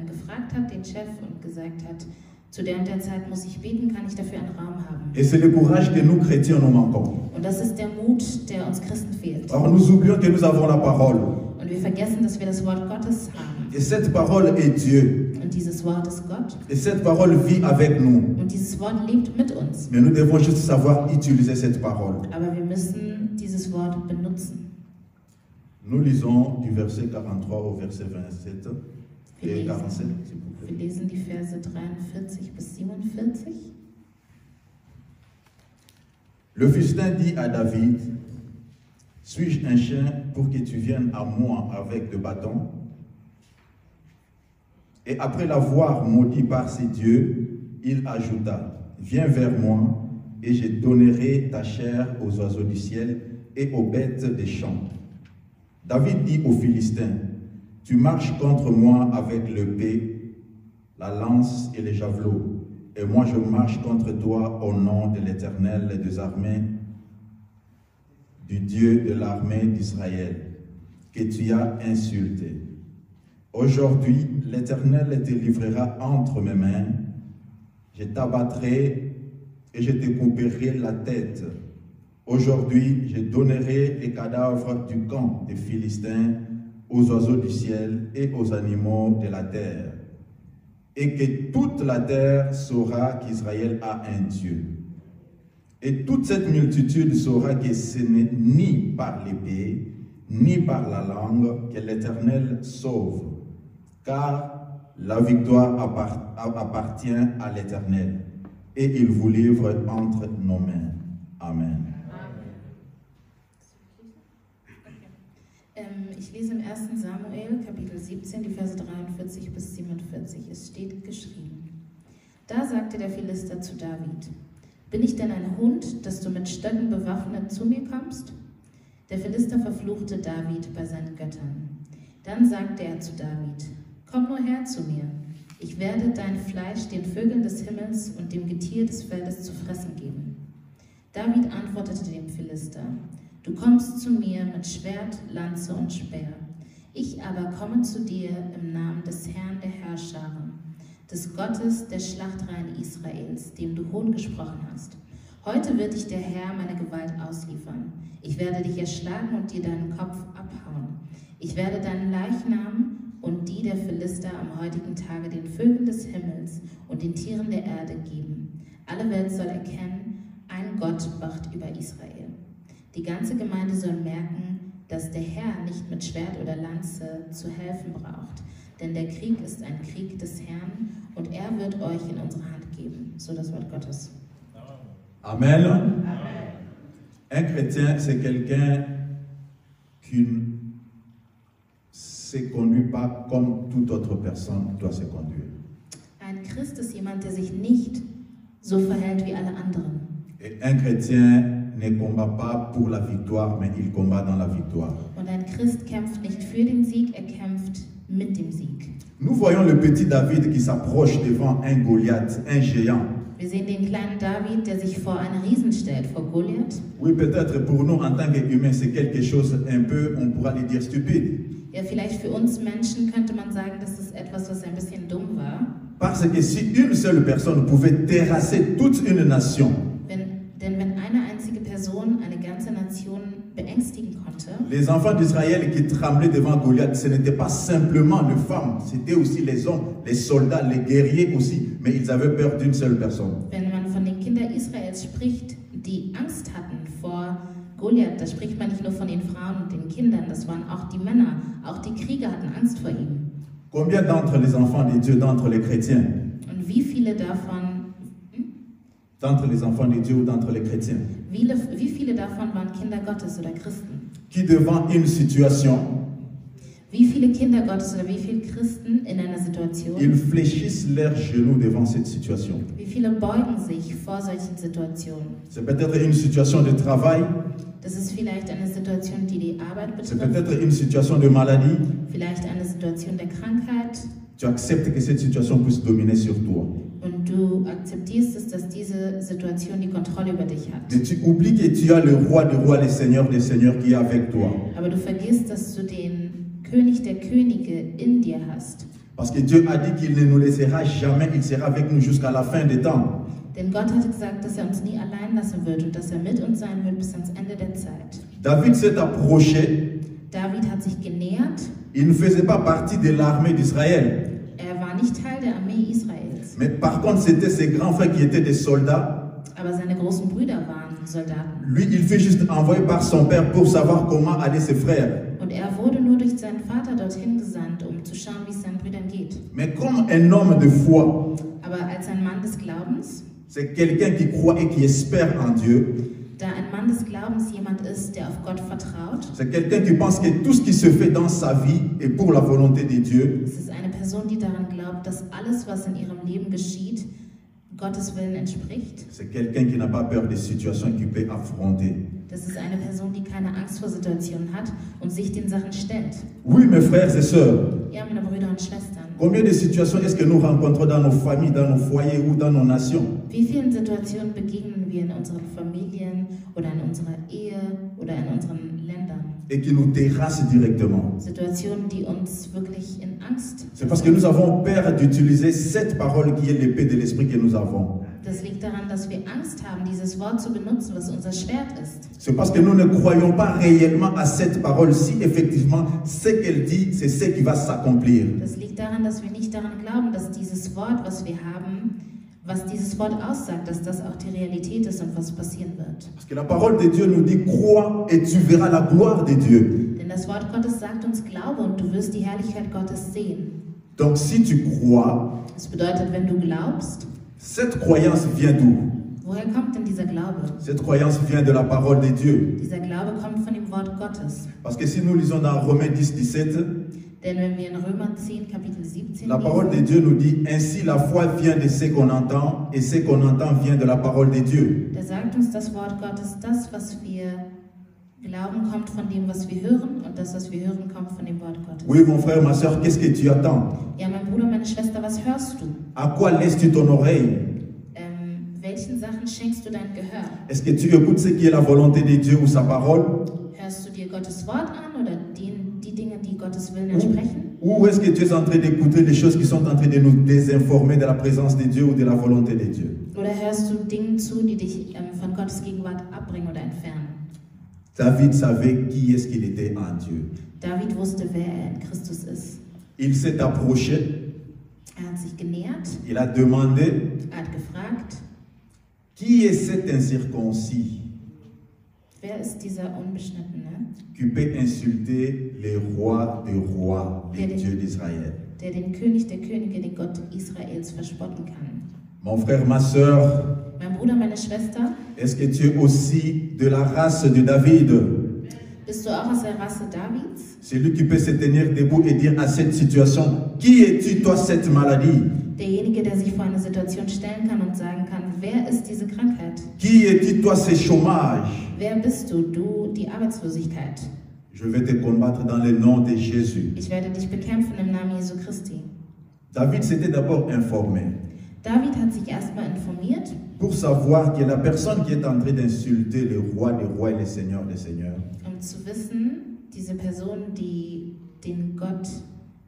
gefragt hat, den Chef, und gesagt hat, zu der und der Zeit muss ich beten, kann ich dafür einen Raum haben. Et c'est le courage que nous chrétiens nous manquons. Und das ist der Mut, der uns Christen fehlt. Alors nous oublions que nous avons la parole. Und wir vergessen, dass wir das Wort Gottes haben. Et cette parole est Dieu. Und dieses Wort ist Gott. Et cette parole vit avec nous. Und dieses Wort lebt mit uns. Mais nous devons juste savoir utiliser cette parole. Aber wir müssen dieses Wort benutzen. Nous lisons du verset 43 au verset 27 et 47, s'il vous plaît. Wir lesen die Verse 43 bis 47. Le Philistin dit à David, suis-je un chien pour que tu viennes à moi avec le bâton? Et après l'avoir maudit par ses dieux, il ajouta, viens vers moi et je donnerai ta chair aux oiseaux du ciel et aux bêtes des champs. David dit aux Philistins, tu marches contre moi avec l'épée, la lance et les javelots, et moi je marche contre toi au nom de l'Éternel des armées, du Dieu de l'armée d'Israël, que tu as insulté. Aujourd'hui, l'Éternel te livrera entre mes mains, je t'abattrai et je te couperai la tête. Aujourd'hui, je donnerai les cadavres du camp des Philistins aux oiseaux du ciel et aux animaux de la terre, et que toute la terre saura qu'Israël a un Dieu. Et toute cette multitude saura que ce n'est ni par l'épée, ni par la langue que l'Éternel sauve, car la victoire appartient à l'Éternel, et il vous livre entre nos mains. Amen. Ich lese im 1. Samuel, Kapitel 17, die Verse 43 bis 47. Es steht geschrieben. Da sagte der Philister zu David, bin ich denn ein Hund, dass du mit Stöcken bewaffnet zu mir kommst? Der Philister verfluchte David bei seinen Göttern. Dann sagte er zu David, komm nur her zu mir, ich werde dein Fleisch den Vögeln des Himmels und dem Getier des Feldes zu fressen geben. David antwortete dem Philister, du kommst zu mir mit Schwert, Lanze und Speer. Ich aber komme zu dir im Namen des Herrn der Herrscharen, des Gottes der Schlachtreihen Israels, dem du Hohn gesprochen hast. Heute wird dich der Herr meine Gewalt ausliefern. Ich werde dich erschlagen und dir deinen Kopf abhauen. Ich werde deinen Leichnam und die der Philister am heutigen Tage den Vögeln des Himmels und den Tieren der Erde geben. Alle Welt soll erkennen, ein Gott wacht über Israel. Die ganze Gemeinde soll merken, dass der Herr nicht mit Schwert oder Lanze zu helfen braucht, denn der Krieg ist ein Krieg des Herrn und er wird euch in unsere Hand geben. So das Wort Gottes. Amen. Amen. Un chrétien, c'est quelqu'un qui ne se conduit pas comme toute autre personne doit se conduire. Ein Christ ist jemand, der sich nicht so verhält wie alle anderen. Et un chrétien ne combat pas pour la victoire, mais il combat dans la victoire. Und ein Christ kämpft nicht für den Sieg, er kämpft mit dem Sieg. Nous voyons le petit David qui s'approche devant un Goliath, un géant. Wir sehen den kleinen David, der sich vor einen Riesen stellt, vor Goliath. Oui, peut-être pour nous en tant qu'humains, c'est quelque chose un peu, on pourra le dire, stupide. Ja, vielleicht für uns Menschen könnte man sagen, das ist etwas, was ein bisschen dumm war. Parce que si une seule personne pouvait terrasser toute une nation, Denn wenn eine einzige Person eine ganze Nation beängstigen konnte, Les enfants d'Israël qui tremblaient devant Goliath, ce n'était pas simplement les femmes, c'était aussi les hommes, les soldats, les guerriers aussi, mais ils avaient peur d'une seule personne. Wenn man von den Kindern Israels spricht, die Angst hatten vor Goliath, da spricht man nicht nur von den Frauen und den Kindern, das waren auch die Männer, auch die Krieger hatten Angst vor ihm. Combien d'entre les enfants de Dieu, d'entre les chrétiens, Und wie viele davon, d'entre les enfants de Dieu ou d'entre les chrétiens, wie viele davon waren Kinder Gottes oder Christen? qui devant une situation, Wie viele Kinder Gottes oder wie viele Christen in einer Situation, ils fléchissent leurs genoux devant cette situation. wie viele beugen sich vor solchen Situationen? C'est peut-être une situation de travail, Das ist vielleicht eine Situation, die die Arbeit c'est betrifft, peut-être une situation de maladie. vielleicht eine Situation der Krankheit, Tu acceptes que cette situation puisse dominer sur toi. und du akzeptierst es, dass diese Situation die Kontrolle über dich hat. Mais tu oublies que tu as le roi des rois, le seigneur des seigneurs qui est avec toi. Aber du vergisst, dass du den König der Könige in dir hast. Parce que Dieu a dit qu'il ne nous laissera jamais, il sera avec nous jusqu'à la fin des temps. Denn Gott hat gesagt, dass er uns nie allein lassen wird und dass er mit uns sein wird bis ans Ende der Zeit. David s'est approché, David hat sich genähert. il ne faisait pas partie de l'armée d'Israël. Er war nicht Teil der Armee Israels. Mais par contre, c'était ses grands frères qui étaient des soldats. Aber seine großen Brüder waren Soldaten. Lui, il fut juste envoyé par son père pour savoir comment allaient ses frères. Und er wurde nur durch seinen Vater dorthin gesandt, um zu schauen, wie es seinen Brüdern geht. Mais comme un homme de foi, Aber als ein Mann des Glaubens, c'est quelqu'un qui croit et qui espère en Dieu. da ein Mann des Glaubens jemand ist, der auf Gott vertraut, C'est quelqu'un qui pense que tout ce qui se fait dans sa vie est pour la volonté de Dieu. es ist eine Person, die daran glaubt, dass alles, was in ihrem Leben geschieht, Gottes Willen entspricht. C'est quelqu'un qui n'a pas peur des situations qu'il peut affronter. Das ist eine Person, die keine Angst vor Situationen hat und sich den Sachen stellt. Oui, mes frères et sœurs, Ja, meine Brüder und Schwestern. combien de situations est-ce que nous rencontrons dans nos familles, dans nos foyers ou dans nos nations? Wie vielen Situationen begegnen wir in unseren Familien oder in unserer Ehe oder in unseren Ländern? Et qui nous terrassent directement. Situationen, die uns wirklich in Angst. C'est parce que nous avons peur d'utiliser cette parole qui est l'épée de l'esprit que nous avons. Das liegt daran, dass wir Angst haben, dieses Wort zu benutzen, was unser Schwert ist. C'est parce que nous ne croyons pas réellement à cette parole si effectivement ce qu'elle dit, c'est ce qui va s'accomplir. Das liegt daran, dass wir nicht daran glauben, dass dieses Wort, was wir haben, was dieses Wort aussagt, dass das auch die Realität ist und was passieren wird. Parce que la parole de Dieu nous dit crois et tu verras la gloire de Dieu. Denn das Wort Gottes sagt uns, glaube und du wirst die Herrlichkeit Gottes sehen. Donc si tu crois, Das bedeutet, wenn du glaubst, cette croyance vient d'où? woher kommt denn dieser Glaube? Cette croyance vient de la parole de Dieu. Dieser Glaube kommt von dem Wort Gottes. Parce que si nous lisons dans Romains 10, 17, Denn wenn wir in Römer 10, Kapitel 17 la parole de lesen, Dieu nous dit ainsi la foi vient de ce qu'on entend et ce qu'on entend vient de la parole de Dieu. da sagt uns das Wort Gottes, das, was wir glauben, kommt von dem, was wir hören und das, was wir hören, kommt von dem Wort Gottes. Oui, mon frère, ma soeur, qu'est-ce que tu attends? Ja, mein Bruder, meine Schwester, was hörst du? À quoi laisses-tu ton oreille? Welchen Sachen schenkst du dein Gehör? Est-ce que tu écoutes ce qui est la volonté de Dieu ou sa parole? Hörst du dir Gottes Wort an oder die Dinge, die Gottes Willen entsprechen? Ou est-ce que tu es en train d'écouter les choses qui sont en train de nous désinformer de la présence de Dieu ou de la volonté de Dieu? Oder hörst du Dinge zu, die dich von Gottes Gegenwart abbringen oder entfernen? David savait qui est-ce qu'il était en Dieu. David wusste, wer er in Christus ist. Il s'est approché, Er hat sich genähert, il a demandé, er hat gefragt, qui est cet incirconcis wer ist dieser Unbeschnittene, qui peut insulter le roi des rois, le Dieu d'Israël? der den König der Könige, den Gott Israels, verspotten kann? Mon frère, ma soeur, Mein Bruder, meine Schwester, est-ce que tu es aussi de la race de David? bist du auch aus der Rasse Davids? Celui qui peut se tenir debout et dire à cette situation, qui es-tu toi cette maladie? Derjenige, der sich vor eine Situation stellen kann und sagen kann, wer ist diese Krankheit? Qui es-tu toi ce chômage? Wer bist du? Du, die Arbeitslosigkeit. Je vais te combattre dans le nom de Jésus. Ich werde dich bekämpfen im Namen Jesu Christi. David s'était d'abord informé David hat sich erstmal informiert, pour savoir que la personne qui est en train d'insulter le roi des rois et le seigneur des seigneurs, um zu wissen, diese Person, die den Gott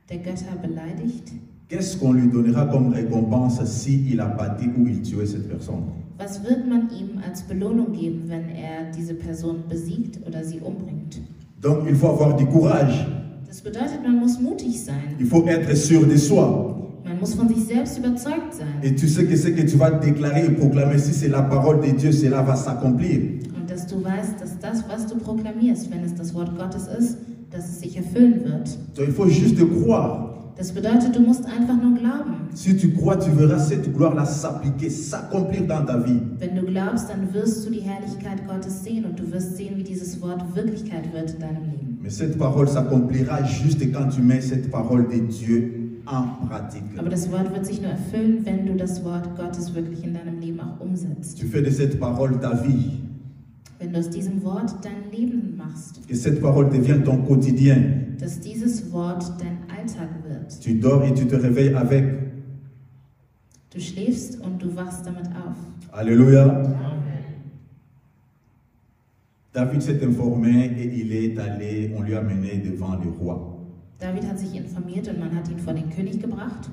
der Götter beleidigt, qu'est-ce qu'on lui donnera comme récompense s'il a battu ou il tuait cette personne? was wird man ihm als Belohnung geben, wenn er diese Person besiegt oder sie umbringt? Donc il faut avoir du courage. Das bedeutet, man muss mutig sein. Il faut être sûr de soi. Man muss von sich selbst überzeugt sein. Et tu sais que ce que tu vas déclarer et proclamer, si c'est la parole de Dieu, cela va s'accomplir. Und dass du weißt, dass das, was du proklamierst, wenn es das Wort Gottes ist, dass es sich erfüllen wird. Donc il faut juste croire. Das bedeutet, du musst einfach nur glauben. Si tu crois, tu verras cette gloire-là s'appliquer, s'accomplir dans ta vie. Wenn du glaubst, dann wirst du die Herrlichkeit Gottes sehen und du wirst sehen, wie dieses Wort Wirklichkeit wird in deinem Leben. Mais cette parole s'accomplira juste quand tu mets cette parole de Dieu en pratique. Aber das Wort wird sich nur erfüllen, wenn du das Wort Gottes wirklich in deinem Leben auch umsetzt. Tu fais de cette parole ta vie. Wenn du aus diesem Wort dein Leben machst. Que cette parole devienne ton quotidien. Dass dieses Wort dein Alltag wird. Tu dors et tu te réveilles avec. Du schläfst und du wachst damit auf. Alléluia. David s'est informé et il est allé, on lui a mené devant le roi. David hat sich informiert und man hat ihn vor den König gebracht.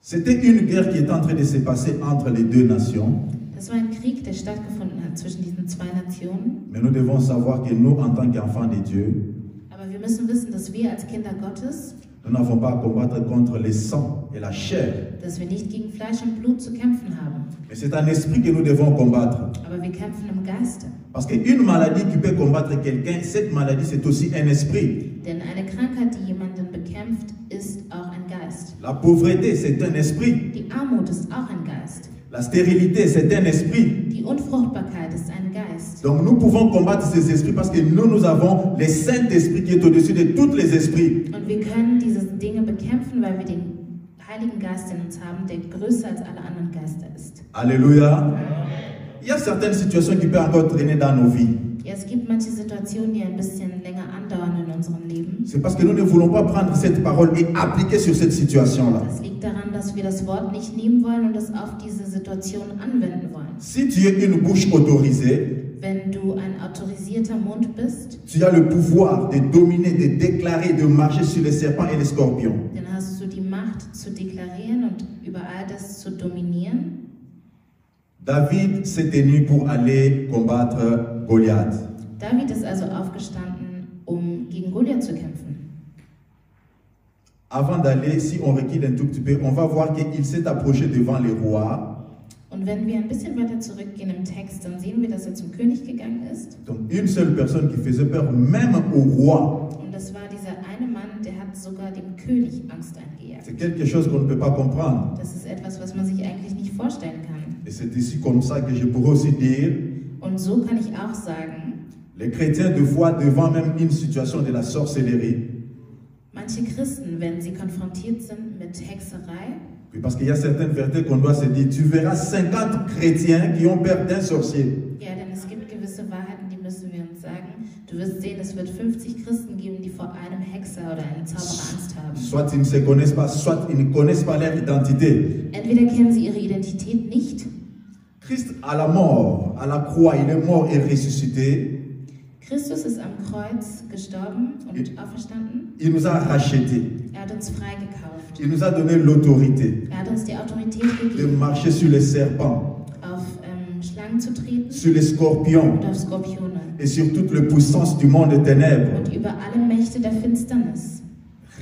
C'était une guerre qui est en train de se passer entre les deux nations. Das war ein Krieg, der stattgefunden hat zwischen diesen zwei Nationen. Mais nous devons savoir que nous, en tant qu'enfants de Dieu, Aber wir müssen wissen, dass wir als Kinder Gottes, nous n'avons pas à combattre contre le sang et la chair. dass wir nicht gegen Fleisch und Blut zu kämpfen haben. Mais c'est un esprit que nous devons combattre. Aber wir kämpfen im Geiste. Parce qu'une maladie qui peut combattre quelqu'un, cette maladie c'est aussi un esprit. Denn eine Krankheit, die jemanden bekämpft, ist auch ein Geist. La pauvreté c'est un esprit. Die Armut ist auch ein Geist. La stérilité c'est un esprit. Die Unfruchtbarkeit ist ein Geist. Donc nous pouvons combattre ces esprits parce que nous avons le Saint-Esprit qui est au-dessus de tous les esprits. Und wir können diese Dinge bekämpfen, weil wir den Heiligen Geist in uns haben, der größer als alle anderen Geister ist. Alléluia. Il y a certaines situations qui peuvent encore traîner dans nos vies. Ja, es gibt manche Situationen, die ein bisschen länger andauern in unserem Leben. C'est parce que nous ne voulons pas prendre cette parole et appliquer sur cette situation-là. Das liegt daran, dass wir das Wort nicht nehmen wollen und es auf diese Situation anwenden wollen. Si tu es une bouche autorisée, Wenn du ein autorisierter Mund bist, tu as le pouvoir de dominer, de déclarer, de marcher sur les serpents et les scorpions. dann hast du die Macht zu deklarieren und über all das zu dominieren. David s'est tenu pour aller combattre Goliath. David ist also aufgestanden, um gegen Goliath zu kämpfen. Avant d'aller, si on recule un tout petit peu, on va voir qu'il s'est approché devant le roi. Und wenn wir ein bisschen weiter zurückgehen im Text, dann sehen wir, dass er zum König gegangen ist. Donc une seule personne qui faisait peur, même au roi. Und das war dieser eine Mann, der hat sogar dem König Angst eingejagt. C'est quelque chose qu'on ne peut pas comprendre. Das ist etwas, was man sich eigentlich nicht vorstellen kann. Et c'est ici comme ça que je pourrais aussi dire, Und so kann ich auch sagen, les chrétiens de foi devant même une situation de la sorcellerie. manche Christen, wenn sie konfrontiert sind mit Hexerei, Oui, parce qu'il y a certaines vérités qu'on doit se dire, tu verras 50 chrétiens qui ont peur d'un sorcier. ja, denn es gibt gewisse Wahrheiten, die müssen wir uns sagen. Du wirst sehen, es wird 50 Christen geben, die vor einem Hexer oder einem Zauberer Angst haben. Soit ils ne se connaissent pas, soit ils ne connaissent pas leur identité. Entweder kennen sie ihre Identität nicht. Christ à la mort, à la croix, il est mort et ressuscité. Christus ist am Kreuz gestorben und auferstanden. Il nous a rachetés. Er hat uns freigekauft. Il nous a donné l'autorité Er hat uns die Autorität de gegeben, marcher sur les serpents, auf Schlangen zu treten sur les scorpions und auf Skorpione et sur toute la puissance du monde des ténèbres. und über alle Mächte der Finsternis.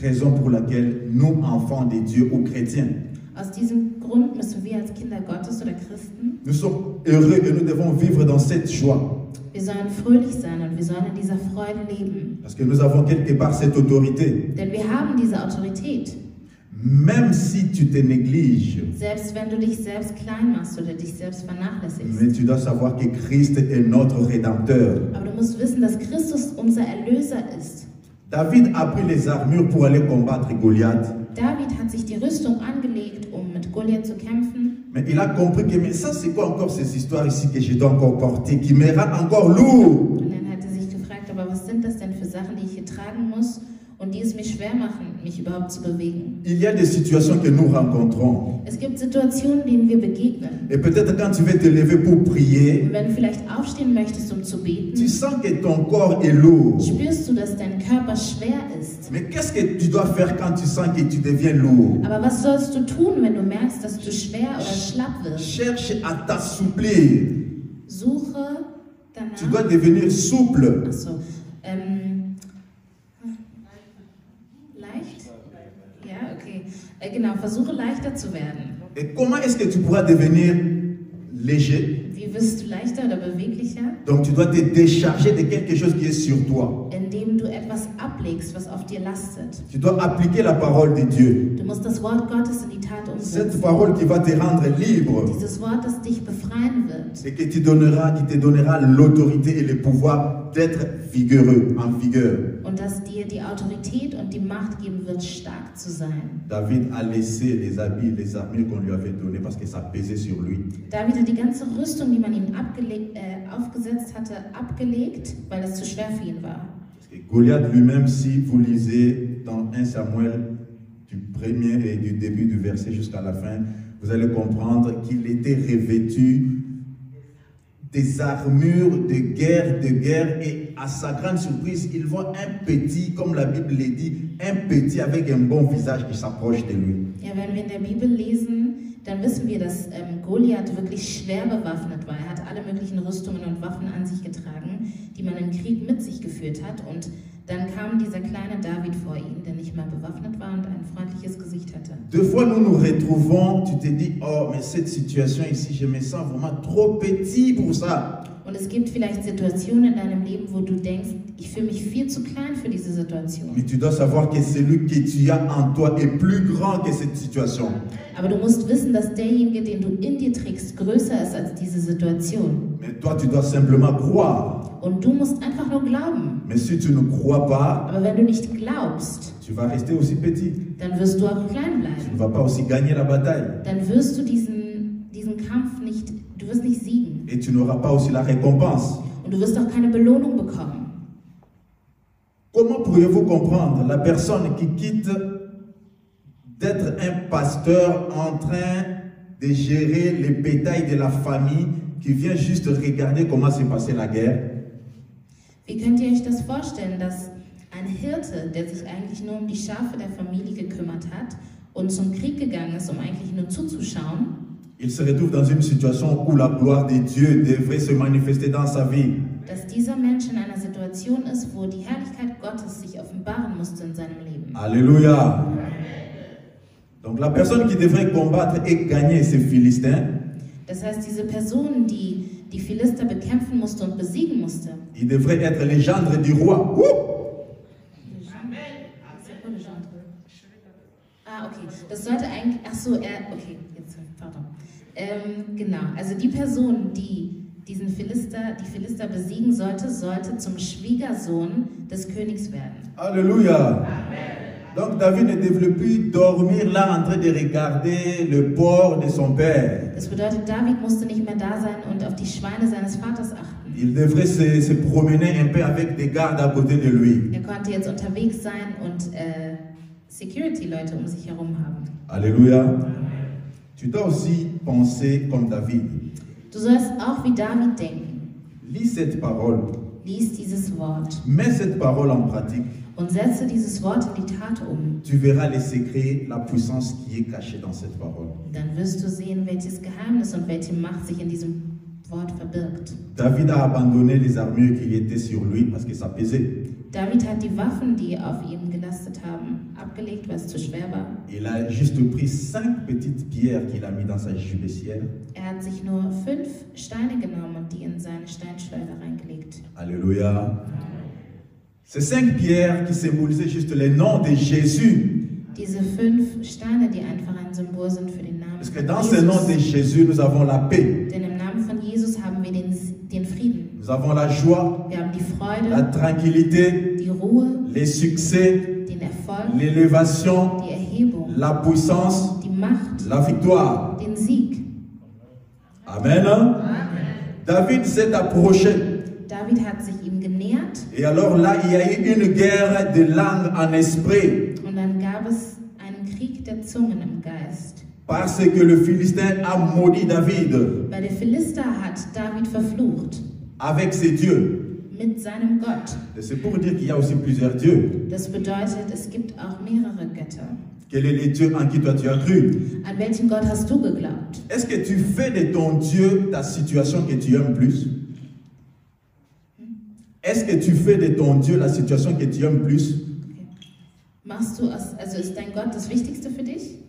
Raison pour laquelle nous, enfants de Dieu ou chrétiens, Aus diesem Grund müssen wir als Kinder Gottes oder Christen, nous sommes heureux et nous devons vivre dans cette joie. wir sollen fröhlich sein und wir sollen in dieser Freude leben. Parce que nous avons quelque part cette autorité. Denn wir haben diese Autorität. Même si tu te négliges, Selbst wenn du dich selbst klein machst oder dich selbst vernachlässigst. mais tu dois savoir que Christ est notre Rédempteur. Aber du musst wissen, dass Christus unser Erlöser ist. David a pris les armures pour aller combattre Goliath. David hat sich die Rüstung angelegt, um mit Goliath zu kämpfen. Mais il a compris que mais ça c'est quoi encore ces histoires ici que je dois encore porter, qui me rendent encore lourd. Und dann hat er sich gefragt, aber was sind das denn für Sachen, die ich hier tragen muss und die es mir schwer machen, mich überhaupt zu bewegen? Il y a des situations que nous rencontrons. Es gibt Situationen, denen wir begegnen. Et peut-être quand tu vas te lever pour prier, Und wenn du vielleicht aufstehen möchtest, um zu tu beten, sens que ton corps est lourd. spürst du, dass dein Körper schwer ist. Mais qu'est-ce que tu dois faire quand tu sens que tu deviens lourd? Aber was sollst du tun, wenn du merkst, dass du schwer oder schlapp wirst? Cherche à t'assouplir. Suche Tu dois danach. devenir souple. Achso, Okay, genau, versuche leichter zu werden. Et comment est-ce que tu pourras devenir léger? Wie wirst du leichter oder beweglicher? Donc tu dois te décharger de quelque chose qui est sur toi. Indem du etwas ablegst, was auf dir lastet. Tu dois appliquer la parole de Dieu. Du musst das Wort Gottes in die Tat Cette umsetzen. parole qui va te rendre libre Dieses Wort, das dich befreien wird. et qui te donnera l'autorité et le pouvoir d'être vigoureux, en vigueur. Und das dir die Autorität und die Macht geben wird, stark zu sein. David a laissé les habits, les armures qu'on lui avait données parce que ça pesait sur lui. David hat die ganze Rüstung, die man ihm aufgesetzt hatte, abgelegt, weil es zu schwer für ihn war. Parce que Goliath lui-même, si vous lisez dans 1 Samuel, du premier et du début du verset jusqu'à la fin, vous allez comprendre qu'il était revêtu des armures de guerre, et à sa grande surprise, il voit un petit, comme la Bible le dit, un petit avec un bon visage qui s'approche de lui. Ja, wenn wir in der Bibel lesen, dann wissen wir, dass Goliath wirklich schwer bewaffnet war. Er hat alle möglichen Rüstungen und Waffen an sich getragen, die man im Krieg mit sich geführt hat. Und dann kam dieser kleine David vor ihn, der nicht mal bewaffnet war und ein freundliches Gesicht hatte. Deux fois nous nous retrouvons, tu te dis, oh mais cette situation ici, je me sens vraiment trop petit pour ça. Und es gibt vielleicht Situationen in deinem Leben, wo du denkst, ich fühle mich viel zu klein für diese Situation. Mais tu dois savoir que celui que tu as en toi est plus grand que cette situation. Aber du musst wissen, dass derjenige, den du in dir trägst, größer ist als diese Situation. Mais toi, tu dois simplement croire. Und du musst einfach nur glauben. Mais si tu ne crois pas, Aber wenn du nicht glaubst, tu vas rester aussi petit. dann wirst du auch klein Tu bleiben. ne vas pas aussi gagner la bataille. Dann wirst du diesen Kampf nicht, du wirst nicht siegen. Et tu n'auras pas aussi la récompense. Und du wirst auch keine Belohnung bekommen. Comment pourriez-vous comprendre la personne qui quitte d'être un pasteur en train de gérer les bétails de la famille, qui vient juste regarder comment s'est passée la guerre? Wie könnt ihr euch das vorstellen, dass ein Hirte, der sich eigentlich nur um die Schafe der Familie gekümmert hat und zum Krieg gegangen ist, um eigentlich nur zuzuschauen, Il se retrouve dans une situation où la gloire de Dieu devrait se manifester dans sa vie. dass dieser Mensch in einer Situation ist, wo die Herrlichkeit Gottes sich offenbaren musste in seinem Leben. Alléluia. Donc la personne qui devrait combattre et gagner ces Philistins, Das heißt, diese Person, die die Philister bekämpfen musste und besiegen musste, il devrait être le gendre du roi. Ah, okay. Das sollte eigentlich. Ach so, okay, jetzt, pardon. Genau, also die Person, die die Philister besiegen sollte, sollte zum Schwiegersohn des Königs werden. Alléluia. Donc David ne devait plus dormir là en train de regarder le porc de son père. Das bedeutet, David musste nicht mehr da sein und auf die Schweine seines Vaters achten. Il devrait se promener un peu avec des gardes à côté de lui. Er konnte jetzt unterwegs sein und Security-Leute um sich herum haben. Alléluia. Tu dois aussi penser comme David. Du sollst auch wie David denken. Lis cette parole. Lies dieses Wort Mets cette parole en pratique. und setze dieses Wort in die Tat um. Tu verras les secrets, la puissance qui est cachée dans cette parole. Dann wirst du sehen, welches Geheimnis und welche Macht sich in diesem Wort verbirgt. David a abandonné les armures qui étaient sur lui parce que ça pesait. David hat die Waffen, die auf ihm gelastet haben, abgelegt, weil es zu schwer war. Il a juste pris 5 petites pierres qu'il a mis dans sa gibecière. Er hat sich nur 5 Steine genommen und die in seine Steinschleuder reingelegt. Alléluia. Ces 5 pierres qui symbolisaient juste le nom de Jésus. Diese 5 Steine, die einfach ein Symbol sind für den Namen Parce que von dans ce nom de Jesus. Jésus, nous avons la paix. Denn im Namen von Jesus haben wir den Frieden. Nous avons la joie, Wir haben die la Freude, tranquillité, die Ruhe, les succès, den Erfolg, l'élévation, die Erhebung, la puissance, die Macht, la victoire. den Sieg. Amen. David s'est approché. David hat sich ihm genähert Et alors là, il y a eu une guerre de langue en esprit. und dann gab es einen Krieg der Zungen im Geist. Parce que le Philistin a maudit David Weil der Philister hat David verflucht avec ses dieux. mit seinem Gott. C'est pour dire qu'il y a aussi plusieurs dieux. Das bedeutet, es gibt auch mehrere Götter. Quel est le Dieu en qui toi tu as cru? An welchen Gott hast du geglaubt? Est-ce que tu fais de ton Dieu ta situation que tu aimes plus? Est-ce que tu fais de ton Dieu la situation que tu aimes plus? Also ist dein Gott das Wichtigste für dich?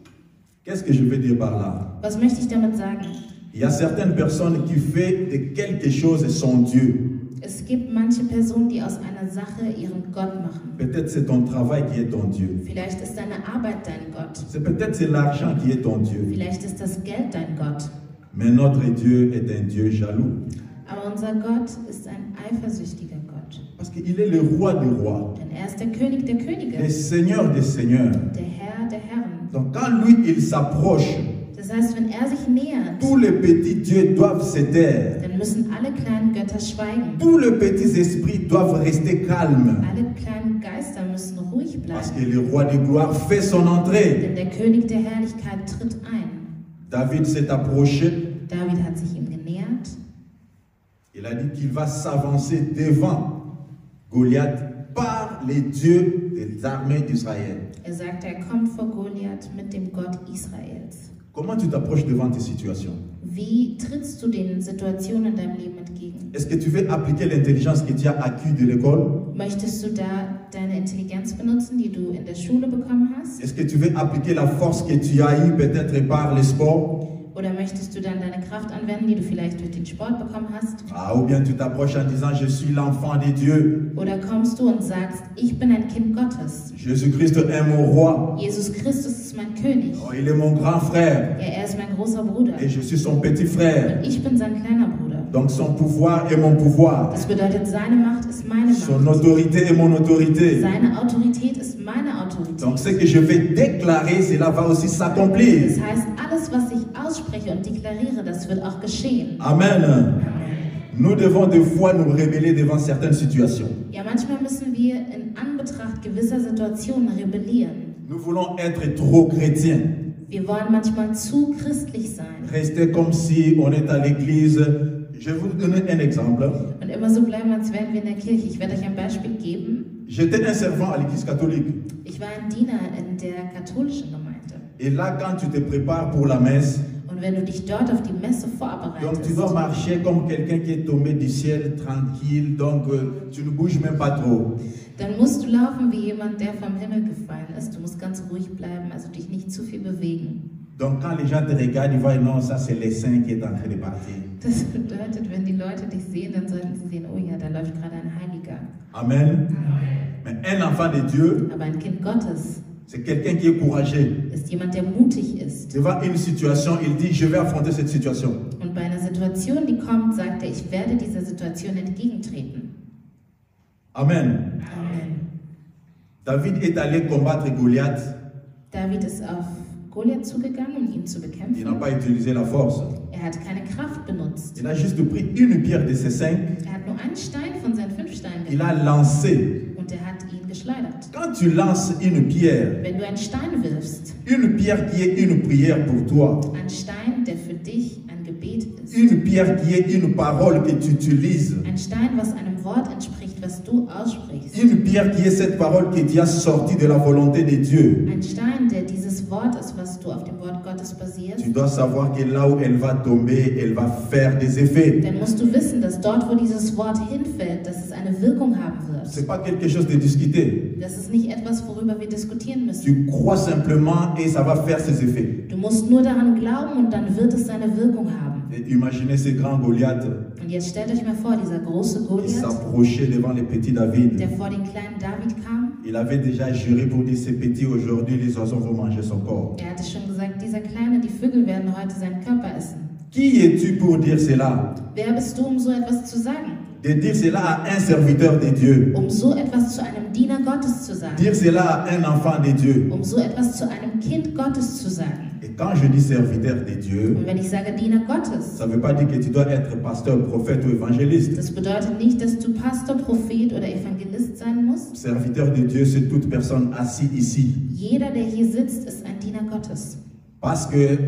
Qu'est-ce que je veux dire par là? Was möchte ich damit sagen? Il y a certaines personnes qui font de quelque chose son Dieu. Es gibt manche Personen, die aus einer Sache ihren Gott machen. Peut-être c'est ton travail qui est ton Dieu. Vielleicht ist deine Arbeit dein Gott. Peut-être c'est l'argent qui est ton Dieu. Vielleicht ist das Geld dein Gott. Mais notre Dieu est un Dieu jaloux. Aber unser Gott ist ein eifersüchtiger Gott. Parce qu'il est le roi des rois. Denn er ist der König der Könige. Le Seigneur des seigneurs. Der Herr der Herren. Donc quand lui, il s'approche, das heißt, wenn er sich nähert, tous les petits dieux doivent se taire. Dann müssen alle kleinen Götter schweigen. Tous les petits esprits doivent rester calmes. Alle kleinen Geister müssen ruhig bleiben. Parce que le roi de gloire fait son entrée. Denn der König der Herrlichkeit tritt ein. David s'est approché. David hat sich ihm genähert. Il a dit qu'il va s'avancer devant Goliath par les dieux des armées d'Israël. Er sagte, er kommt vor Goliath mit dem Gott Israels. Comment tu t'approches devant tes situations? Wie trittst du den Situationen in deinem Leben entgegen? Est-ce que tu veux appliquer l'intelligence que tu as acquise de l'école? Möchtest du da deine Intelligenz benutzen, die du in der Schule bekommen hast? Est-ce que tu veux appliquer la force que tu as eue peut-être par le sport? Oder möchtest du dann deine Kraft anwenden, die du vielleicht durch den Sport bekommen hast? Ou bien tu t'approches en disant, je suis l'enfant de Dieu. Oder kommst du und sagst, ich bin ein Kind Gottes. Jésus-Christ est mon roi. Jesus Christus ist mein König. Il est mon grand frère. Ja, er ist mein großer Bruder. Et je suis son petit frère. Und ich bin sein kleiner Bruder. Donc son pouvoir est mon pouvoir. Das bedeutet, seine Macht ist meine Macht. Son autorité est mon autorité. Seine Autorität ist meine Autorität. Donc ce que je vais déclarer, cela va aussi s'accomplir. Das heißt, alles, was ich ausspreche und deklariere, das wird auch geschehen. Amen. Amen. Nous devons des fois nous rebeller devant certaines situations. Ja, manchmal müssen wir in Anbetracht gewisser Situationen rebellieren. Nous voulons être trop chrétiens. Wir wollen manchmal zu christlich sein. Rester comme si on est à l'église. Je vais vous donner un exemple. Und immer so bleiben, als wären wir in der Kirche. Ich werde euch ein Beispiel geben. J'étais un servant à l'église catholique. Ich war ein Diener in der katholischen Gemeinde. Et là, quand tu te prépares pour la messe, und wenn du dich dort auf die Messe donc vorbereitest, tu dois marcher comme quelqu'un qui est tombé du ciel tranquille, donc tu ne bouges même pas trop. dann musst du laufen wie jemand, der vom Himmel gefallen ist. Du musst ganz ruhig bleiben, also dich nicht zu viel bewegen. Donc quand les gens te regardent, ils voient non, ça c'est le saint qui est en train de partir. Das bedeutet, wenn die Leute dich sehen, dann sollten sie sehen, oh ja, da läuft gerade ein Heiliger. Amen. Mais un enfant de Dieu, Aber ein Kind Gottes c'est quelqu'un qui est courageux. ist jemand, der mutig ist. Devant une situation, il dit, je vais affronter cette situation. Und bei einer Situation, die kommt, sagt er, ich werde dieser Situation entgegentreten. Amen. Amen. David est allé combattre Goliath. David ist auf Goliath zugegangen, um ihn zu Il bekämpfen. n'a pas utilisé la force. Er hat keine Kraft benutzt. Il a juste pris une pierre de ses 5. Er hat nur einen Stein von seinen 5 Steinen Il a genommen lancé. und er hat ihn geschleudert. Quand tu lances une pierre Wenn du einen Stein wirfst, qui est une prière pour toi, ein Stein, der für dich ein Gebet ist, une pierre qui est une parole que tu utilises, ein Stein, was einem Wort entspricht, was du aussprichst, une pierre qui est cette parole que tu as sortie de la volonté de Dieu, ein Stein, der dieses Wort ist, was du auf dem Wort Gottes basiert, tu dois savoir que là où elle va tomber, elle va faire des effets. dann musst du wissen, dass dort, wo dieses Wort hinfällt, dass es eine Wirkung haben wird. Ce n'est pas quelque chose de discuté. Das ist nicht etwas, worüber wir diskutieren müssen. Tu crois simplement et ça va faire ses effets. Du musst nur daran glauben und dann wird es seine Wirkung haben. Et imaginez ce grand Goliath Und jetzt stellt euch mal vor, dieser große qui Goliath, s'approchait devant les petits David. der vor den kleinen David kam, Il avait déjà juré pour dire, ces petits, aujourd'hui, les oiseaux vont manger son corps. er hatte schon gesagt, dieser Kleine, die Vögel werden heute seinen Körper essen. Qui es-tu pour dire cela? Wer bist du, um so etwas zu sagen? De dire cela à un serviteur de Dieu. Um so etwas zu einem Diener Gottes zu sagen. Dire cela à un enfant de Dieu. Um so etwas zu einem Kind Gottes zu sagen. Et quand je dis serviteur de Dieu, Und wenn ich sage Diener Gottes, ça ne veut pas dire que tu dois être pasteur, prophète ou évangéliste. das bedeutet nicht, dass du Pastor, Prophet oder Evangelist sein musst. Serviteur de Dieu, c'est toute personne assise ici. Jeder, der hier sitzt, ist ein Diener Gottes. Parce que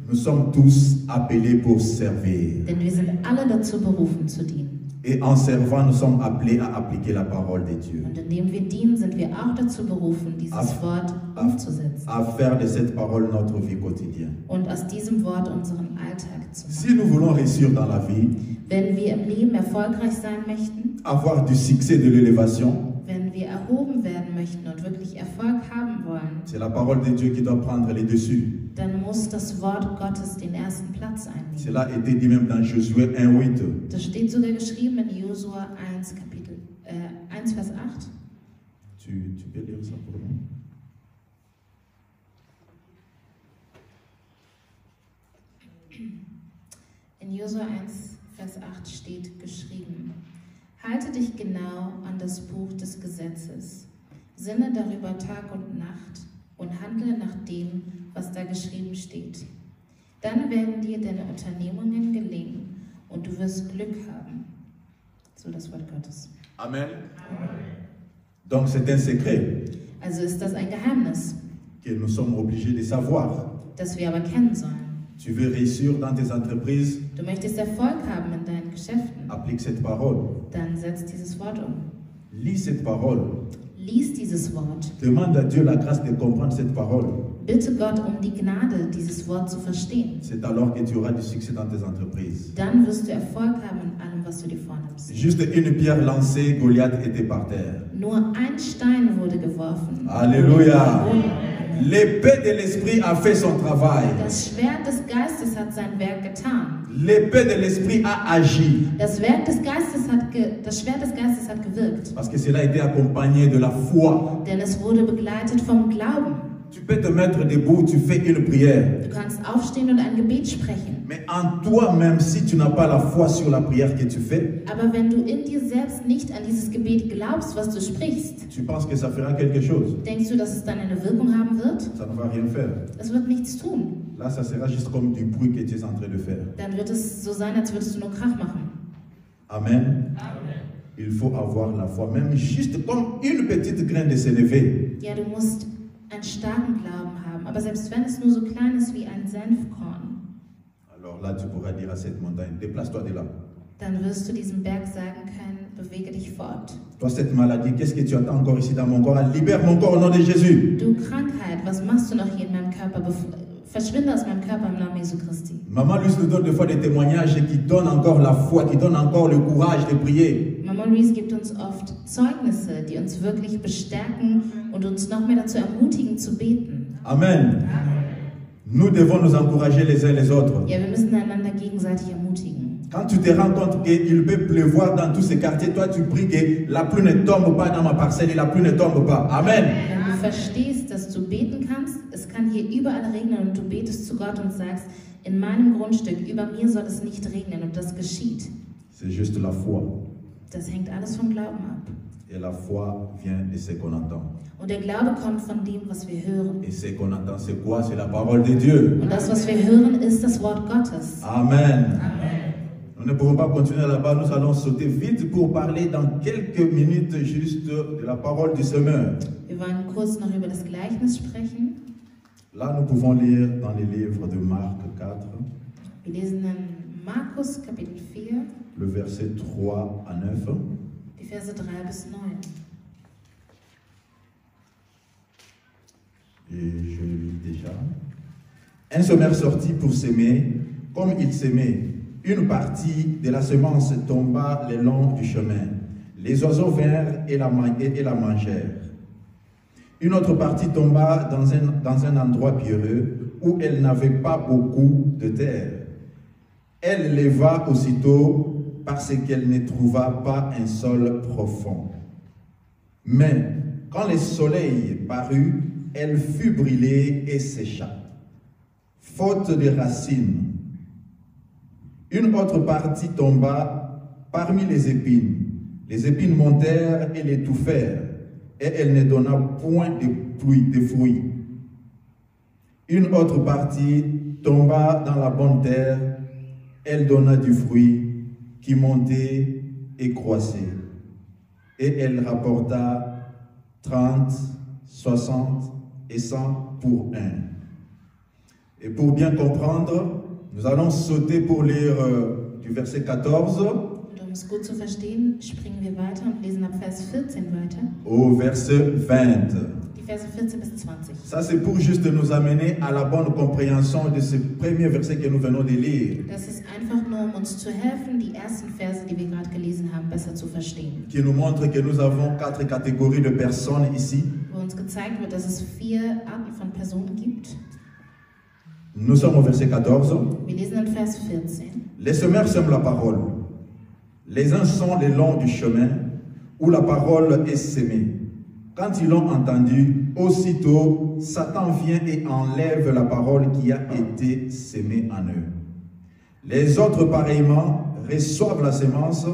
nous sommes tous appelés pour servir. Denn wir sind alle dazu berufen, zu dienen. Et en servant, nous sommes appelés à appliquer la parole de Dieu. Und indem wir dienen, sind wir auch dazu berufen, dieses Wort umzusetzen. À faire de cette parole notre vie quotidienne. Und aus diesem Wort unseren Alltag zu machen. Si nous voulons réussir dans la vie, Wenn wir im Leben erfolgreich sein möchten, avoir du succès, de l'élévation, wenn wir erhoben werden möchten und wirklich Erfolg haben wollen, c'est la parole de Dieu qui doit prendre les dessus. dann muss das Wort Gottes den ersten Platz einnehmen. Cela a été dit même dans Josué 1,8. Das steht sogar geschrieben in Josua 1, 1 Vers 8. Tu peux lire ça pour nous? In Josua 1, Vers 8 steht geschrieben: Halte dich genau an das Buch des Gesetzes, sinne darüber Tag und Nacht und handle nach dem, was da geschrieben steht. Dann werden dir deine Unternehmungen gelingen und du wirst Glück haben. So das Wort Gottes. Amen. Donc c'est un secret Also ist das ein Geheimnis, que nous sommes obligés de savoir. das wir aber kennen sollen. Tu veux réussir dans tes entreprises, Du möchtest Erfolg haben in deinen Geschäften, applique cette parole. dann setz dieses Wort um. Lis cette parole. Lies dieses Wort. Demande à Dieu la grâce de comprendre cette parole. Bitte Gott um die Gnade, dieses Wort zu verstehen. C'est alors que tu auras du succès dans tes entreprises. Dann wirst du Erfolg haben in allem, was du dir vornimmst. Juste une pierre lancée, Goliath était par terre. Nur ein Stein wurde geworfen. Alléluia. L'épée de l'esprit a fait son travail. Das Schwert des Geistes hat sein Werk getan. L'épée de l'esprit a agi. Das Schwert des Geistes hat gewirkt. Parce que cela a été accompagné de la foi. Denn es wurde begleitet vom Glauben. Tu peux te mettre debout, tu fais une prière. Du kannst aufstehen und ein Gebet sprechen. Mais en toi-même, si tu n'as pas la foi sur la prière que tu fais, Aber wenn du in dir selbst nicht an dieses Gebet glaubst, was du sprichst, tu penses que ça fera quelque chose. denkst du, dass es dann eine Wirkung haben wird? Ça ne va rien faire. Es wird nichts tun. Là, ça sera juste comme du bruit que tu es en train de faire. Dann wird es so sein, als würdest du nur Krach machen. Amen. Il faut avoir la foi, même juste comme une petite graine de s'élever. Ja, du musst einen starken Glauben haben, aber selbst wenn es nur so klein ist wie ein Senfkorn, Alors là, tu pourras dire à cette montagne, déplace-toi de là. dann wirst du diesem Berg sagen können, bewege dich fort. Toi, cette maladie, qu'est-ce que tu attends encore ici dans mon corps? Libère mon corps au nom de Jésus. Du Krankheit, was machst du noch hier in meinem Körper? Verschwinde aus meinem Körper im Namen Jesu Christi. Maman Luce nous donne des fois des témoignages qui donnent encore la foi, qui donnent encore le courage de prier. Mama Louise gibt uns oft Zeugnisse, die uns wirklich bestärken und uns noch mehr dazu ermutigen zu beten. Amen. Nous devons nous encourager les uns les autres. Ja, wir müssen einander gegenseitig ermutigen. Quand tu te rends compte qu'il peut pleuvoir dans tous ces quartiers, toi tu pries que la pluie ne tombe pas dans ma parcelle et la pluie ne tombe pas. Amen. Wenn du verstehst, dass du beten kannst, es kann hier überall regnen und du betest zu Gott und sagst, in meinem Grundstück, über mir soll es nicht regnen und das geschieht. C'est juste la foi. Das hängt alles vom Glauben ab. Et la foi vient de ce qu'on entend. Und der Glaube kommt von dem, was wir hören. Et ce qu'on entend, c'est quoi? C'est la parole de Dieu. Und das, was wir hören, ist das Wort Gottes. Amen. Amen. Nous ne pourrons pas continuer là-bas, nous allons sauter vite pour parler dans quelques minutes juste de la parole du semeur. Wir wollen kurz noch über das Gleichnis sprechen. Là, nous pouvons lire dans les livres de Marc 4, Wir lesen in Markus Kapitel 4, le verset 3 à 9. die Verse 3 bis 9. Et je lis déjà. Un semeur sortit pour s'aimer, comme il s'aimait. Une partie de la semence tomba le long du chemin. Les oiseaux vinrent et la mangèrent. Une autre partie tomba dans un endroit pierreux où elle n'avait pas beaucoup de terre. Elle leva aussitôt parce qu'elle ne trouva pas un sol profond. Mais quand le soleil parut, elle fut brûlée et sécha, faute de racines. Une autre partie tomba parmi les épines. Les épines montèrent et l'étouffèrent, et elle ne donna point de fruits. Une autre partie tomba dans la bonne terre. Elle donna du fruit qui montait et croissait. Et elle rapporta 30, 60 et 100 pour un. Et pour bien comprendre, nous allons sauter pour lire du verset 14 Und um es gut zu verstehen, springen wir weiter und lesen ab Vers 14 weiter. Au verset 20. Die Verse 14 bis 20. Ça, c'est pour juste nous amener à la bonne compréhension de ce premier verset que nous venons de lire, Das ist einfach nur, um uns zu helfen, die ersten Verse, die wir gerade gelesen haben, besser zu verstehen. qui nous montre que nous avons 4 catégories de personnes ici. Wo uns gezeigt wird, dass es 4 Arten von Personen gibt. Nous sommes au verset 14. Wir lesen in Vers 14. Les semeurs sèment la parole. Les uns sont le long du chemin où la parole est sémée. Quand ils l'ont entendu, aussitôt, Satan vient et enlève la parole qui a été sémée en eux. Les autres, pareillement, reçoivent la sémence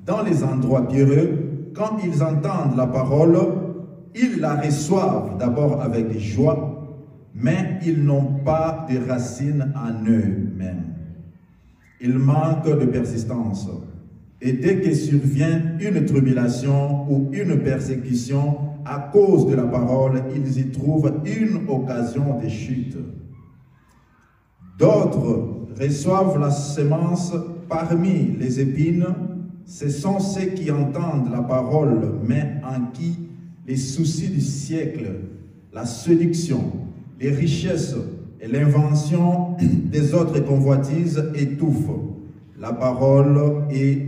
dans les endroits pierreux. Quand ils entendent la parole, ils la reçoivent d'abord avec joie, mais ils n'ont pas de racines en eux-mêmes. Ils manquent de persistance. Et dès que survient une tribulation ou une persécution à cause de la parole, ils y trouvent une occasion de chute. D'autres reçoivent la semence parmi les épines. Ce sont ceux qui entendent la parole, mais en qui les soucis du siècle, la séduction, les richesses et l'invention des autres convoitises étouffent la parole et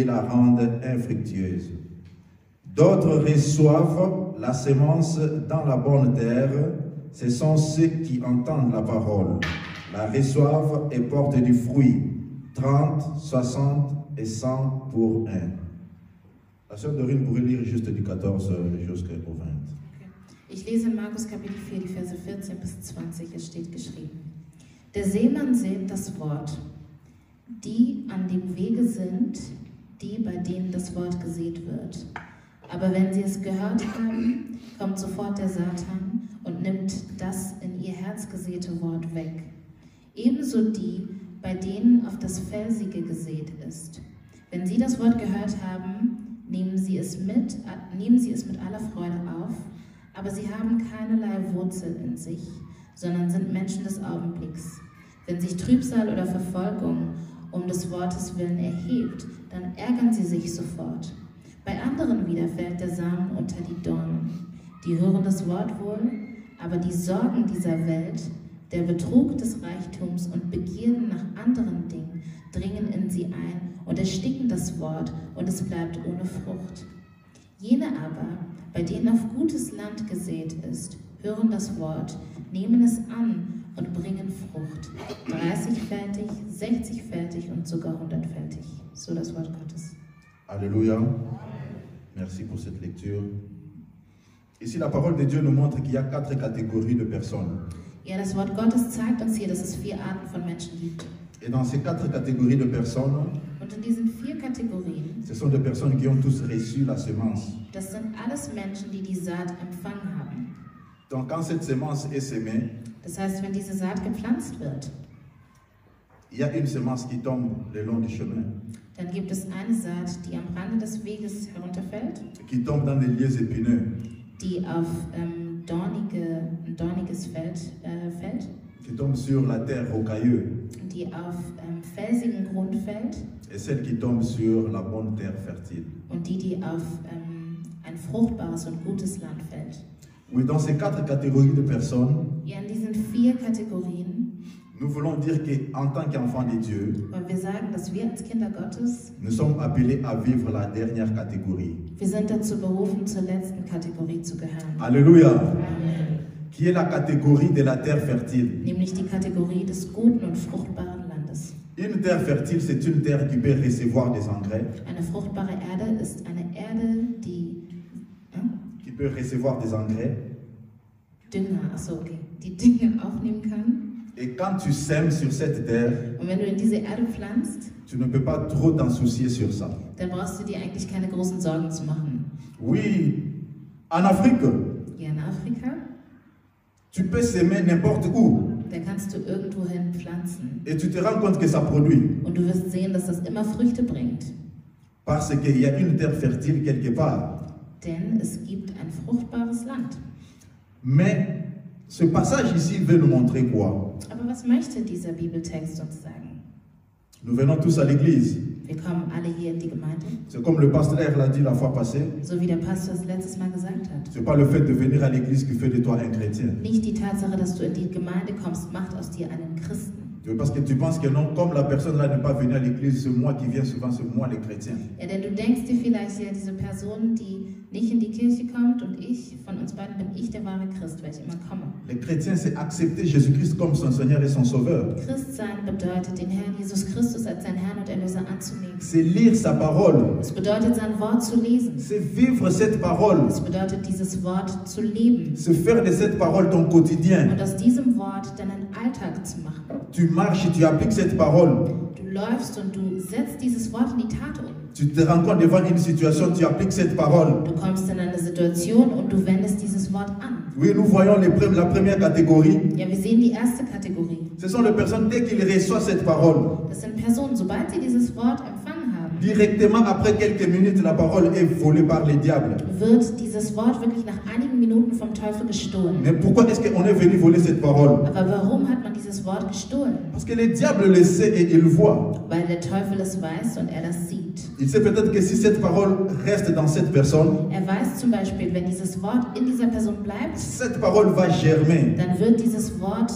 la rendent infructueuse. D'autres reçoivent la semence dans la bonne terre. Ce sont ceux qui entendent la parole, la reçoivent et portent du fruit, 30, 60 et 100 pour un. La sœur Dorine pourrait lire juste du 14 jusqu'au 20. Ich lese in Markus Kapitel 4, die Verse 14 bis 20, es steht geschrieben. Der Seemann sät das Wort. Die an dem Wege sind, die, bei denen das Wort gesät wird. Aber wenn sie es gehört haben, kommt sofort der Satan und nimmt das in ihr Herz gesäte Wort weg. Ebenso die, bei denen auf das Felsige gesät ist. Wenn sie das Wort gehört haben, nehmen sie es mit aller Freude auf, aber sie haben keinerlei Wurzel in sich, sondern sind Menschen des Augenblicks. Wenn sich Trübsal oder Verfolgung um des Wortes willen erhebt, dann ärgern sie sich sofort. Bei anderen wieder fällt der Samen unter die Dornen. Die hören das Wort wohl, aber die Sorgen dieser Welt, der Betrug des Reichtums und Begierden nach anderen Dingen dringen in sie ein und ersticken das Wort und es bleibt ohne Frucht. Jene aber, bei denen auf gutes Land gesät ist, hören das Wort, nehmen es an und bringen Frucht. 30-fältig, 60-fältig und sogar 100-fältig. So das Wort Gottes. Alléluia. Merci pour cette lecture. Ici, la parole de Dieu nous montre qu'il y a 4 catégories de personnes. Ja, das Wort Gottes zeigt uns hier, dass es 4 Arten von Menschen gibt. Et dans ces 4 catégories de personnes, Und in diesen 4 Kategorien, ce sont des personnes qui ont tous reçu la semence. das sind alles Menschen, die die Saat empfangen haben. Donc, quand cette semence est semée, Das heißt, wenn diese Saat gepflanzt wird, il y a une semence qui tombe le long du chemin, dann gibt es eine Saat, die am Rande des Weges herunterfällt, qui tombe dans des lieux épineux, die auf ein dorniges Feld fällt, qui tombe sur la terre rocailleuse, die auf felsigen Grund fällt et celle qui tombe sur la bonne terre fertile. und die auf ein fruchtbares und gutes Land fällt. Oui, dans ces 4 catégories de personnes, Ja, in diesen 4 Kategorien nous voulons dire qu'en tant qu'enfants de Dieu, wollen wir sagen, dass wir als Kinder Gottes, nous sommes appelés à vivre la dernière catégorie. wir sind dazu berufen, zur letzten Kategorie zu gehören. Alléluia. Amen. Qui est la catégorie de la terre fertile. Nämlich die Kategorie des guten und fruchtbaren Landes. Une terre fertile, c'est une terre qui peut recevoir des engrais, Eine fruchtbare Erde ist eine Erde, die qui peut recevoir des engrais. die Dinge aufnehmen kann. Et quand tu sèmes sur cette terre, Und wenn du in diese Erde pflanzt, tu ne peux pas trop t'en soucier sur ça. dann brauchst du dir eigentlich keine großen Sorgen zu machen. Oui, en Afrique, Ja, in Afrika, tu peux s'aimer n'importe où da kannst du irgendwohin pflanzen. et tu te rends compte que ça produit. Und du wirst sehen, dass das immer Früchte bringt. Parce qu'il y a une terre fertile quelque part. Denn es gibt ein fruchtbares Land. Mais ce passage ici veut nous montrer quoi? Aber was möchte dieser Bibeltext uns sagen? Nous venons tous à l'église. Wir kommen alle hier in die Gemeinde, C'est comme le pasteur l'a dit la fois passée. so wie der Pastor es letztes Mal gesagt hat. C'est pas le fait de venir à l'église qui fait de toi un chrétien. Nicht die Tatsache, dass du in die Gemeinde kommst, macht aus dir einen Christen. Parce que tu penses que non, comme la personne là n'est pas venue à l'église, c'est moi qui viens souvent, c'est moi les chrétiens. Ja, denn du denkst dir vielleicht, ja, diese Person, die nicht in die Kirche kommt und ich, von uns beiden bin ich der wahre Christ, weil ich immer komme. Les chrétiens, c'est accepter Jésus-Christ comme son Seigneur et son Sauveur. Christsein bedeutet, den Herrn Jesus Christus als seinen Herrn und Erlöser anzunehmen. C'est lire sa parole. Es bedeutet, sein Wort zu lesen. C'est vivre cette parole. Es bedeutet, dieses Wort zu leben. C'est faire de cette parole ton quotidien. Und aus diesem Wort deinen Alltag zu machen. Tu marches et tu appliques cette parole. Du läufst und du setzt dieses Wort in die Tat um. Tu te rencontres devant une situation, tu appliques cette parole. Du kommst in eine Situation und du wendest dieses Wort an. Oui, nous voyons la première catégorie. Ja, wir sehen die erste Kategorie. Ce sont les personnes, dès qu'ils reçoivent cette parole, Das sind Personen, sobald sie dieses Wort empfangen haben, directement après quelques minutes, la parole est volée par les diables. wird dieses Wort wirklich nach einigen Minuten vom Teufel gestohlen. Mais pourquoi est-ce qu'on est venu voler cette parole? Aber warum hat man dieses Wort gestohlen? Parce que le diable le sait et il le voit. Weil der Teufel es weiß und er das sieht. Il sait peut-être que si cette parole reste dans cette personne, Er weiß zum Beispiel, wenn dieses Wort in dieser Person bleibt, cette parole va germer. dann wird dieses Wort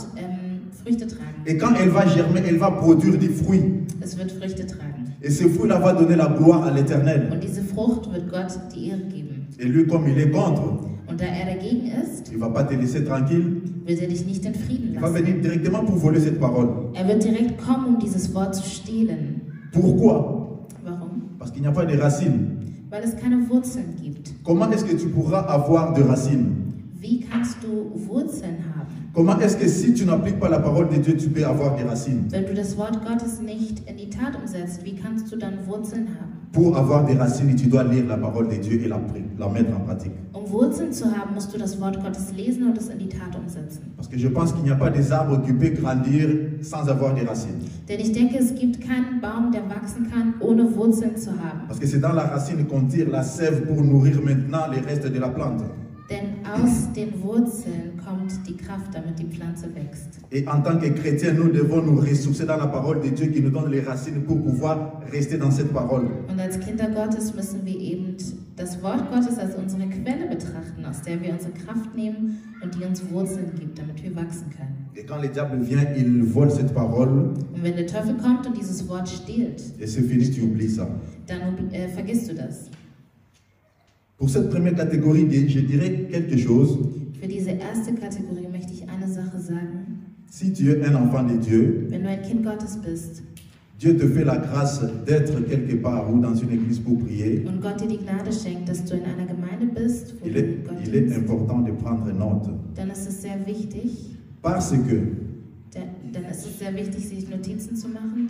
Früchte tragen. Et quand elle va germer, elle va produire des fruits. Es wird Früchte tragen. Et ce fruit-là va donner la gloire à l'Éternel. Und diese Frucht wird Gott die Ehre geben. Et lui, comme il est contre, Und da er dagegen ist, il ne va pas te laisser tranquille. wird er dich nicht in Frieden Il va lassen. venir directement pour voler cette parole. Er wird direkt kommen, um dieses Wort zu stehlen. Pourquoi? Warum? Parce qu'il n'y a pas de racines. Weil es keine Wurzeln gibt. Comment est-ce que tu pourras avoir de racines? Wie kannst du Wurzeln haben? Comment est-ce que si tu n'appliques pas la parole de Dieu, tu peux avoir des racines? Wenn du das Wort Gottes nicht in die Tat umsetzt, wie kannst du dann Wurzeln haben? Pour avoir des racines, tu dois lire la parole de Dieu et la mettre en pratique. Um Wurzeln zu haben, musst du das Wort Gottes lesen und es in die Tat umsetzen. Parce que je pense qu'il n'y a pas des arbres qui peuvent grandir sans avoir des racines. Denn ich denke, es gibt keinen Baum, der wachsen kann, ohne Wurzeln zu haben. Parce que c'est dans la racine qu'on tire la sève pour nourrir maintenant les restes de la plante. Denn aus den Wurzeln kommt die Kraft, damit die Pflanze wächst. Et en tant que chrétiens, nous devons nous ressourcer dans la parole de Dieu qui nous donne les racines pour pouvoir rester dans cette parole. Und als Kinder Gottes müssen wir eben das Wort Gottes als unsere Quelle betrachten, aus der wir unsere Kraft nehmen und die uns Wurzeln gibt, damit wir wachsen können. Et quand le diable vient, il vole cette parole. Und wenn der Teufel kommt und dieses Wort stiehlt, Et c'est fini, tu oublies ça. dann vergisst du das. Pour cette première catégorie, je dirais quelque chose. Für diese erste Kategorie möchte ich eine Sache sagen. Si tu es un enfant de Dieu, Wenn du ein Kind Gottes bist Dieu te fait la grâce d'être quelque part ou dans une église pour prier, und Gott dir die Gnade schenkt, dass du in einer Gemeinde bist, wo il du est, Gott il est dienst, important de prendre note. dann ist es sehr wichtig, Parce que sich Notizen zu machen.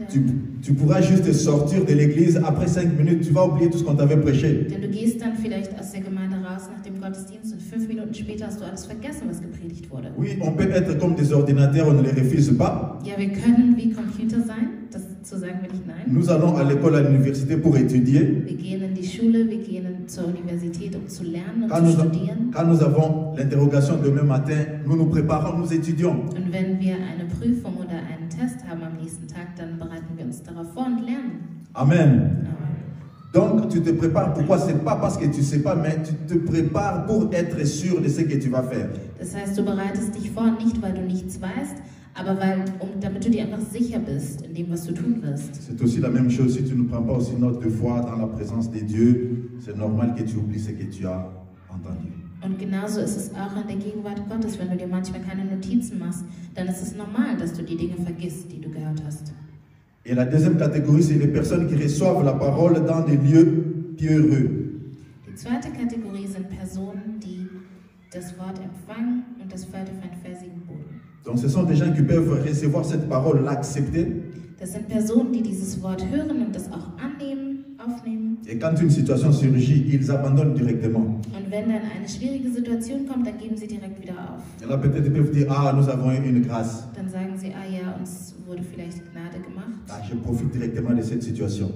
tu pourras juste sortir de l'église, après 5 minutes, tu vas oublier tout ce qu'on t'avait prêché. Denn du gehst dann vielleicht aus der Gemeinde raus nach dem Gottesdienst und 5 Minuten später hast du alles vergessen, was gepredigt wurde. Oui, on peut être comme des ordinateurs, on ne les refuse pas. Ja, wir können wie Computer sein, dazu sagen wir nicht nein. Nous allons à l'école, à l'université pour étudier. Wir gehen in die Schule, wir gehen zur Universität, um zu lernen und zu studieren. Quand nous avons l'interrogation demain matin, nous nous préparons, nous étudions. Und wenn wir eine Prüfung oder einen Test haben am nächsten Tag, dann bereiten wir uns darauf vor und lernen. Amen. Donc tu te prépares. Pourquoi? C'est pas parce que tu sais pas, mais tu te prépares pour être sûr de ce que tu vas faire. Das heißt, du bereitest dich vor, nicht weil du nichts weißt, aber damit du dir einfach sicher bist in dem, was du tun wirst. C'est aussi la même chose si tu ne prends pas aussi note de foi dans la présence de Dieu. C'est normal que tu oublies ce que tu as entendu. Und genauso ist es auch in der Gegenwart Gottes. Wenn du dir manchmal keine Notizen machst, dann ist es normal, dass du die Dinge vergisst, die du gehört hast. Et la deuxième catégorie, c'est les personnes qui reçoivent la parole dans des lieux pierreux. Die zweite Kategorie sind Personen, die das Wort empfangen und das fällt auf einen felsigen Boden. Donc ce sont des gens qui peuvent recevoir cette parole, l'accepter. Das sind Personen, die dieses Wort hören und das auch annehmen, aufnehmen. Et quand une situation surgit, ils abandonnent directement. Und wenn dann eine schwierige Situation kommt, dann geben sie direkt wieder auf. Et là peut-être ils peuvent dire, ah, nous avons eu une grâce. Dann sagen sie, ah ja, uns wurde vielleicht Gnade gemacht. Ah, je profite directement de cette situation.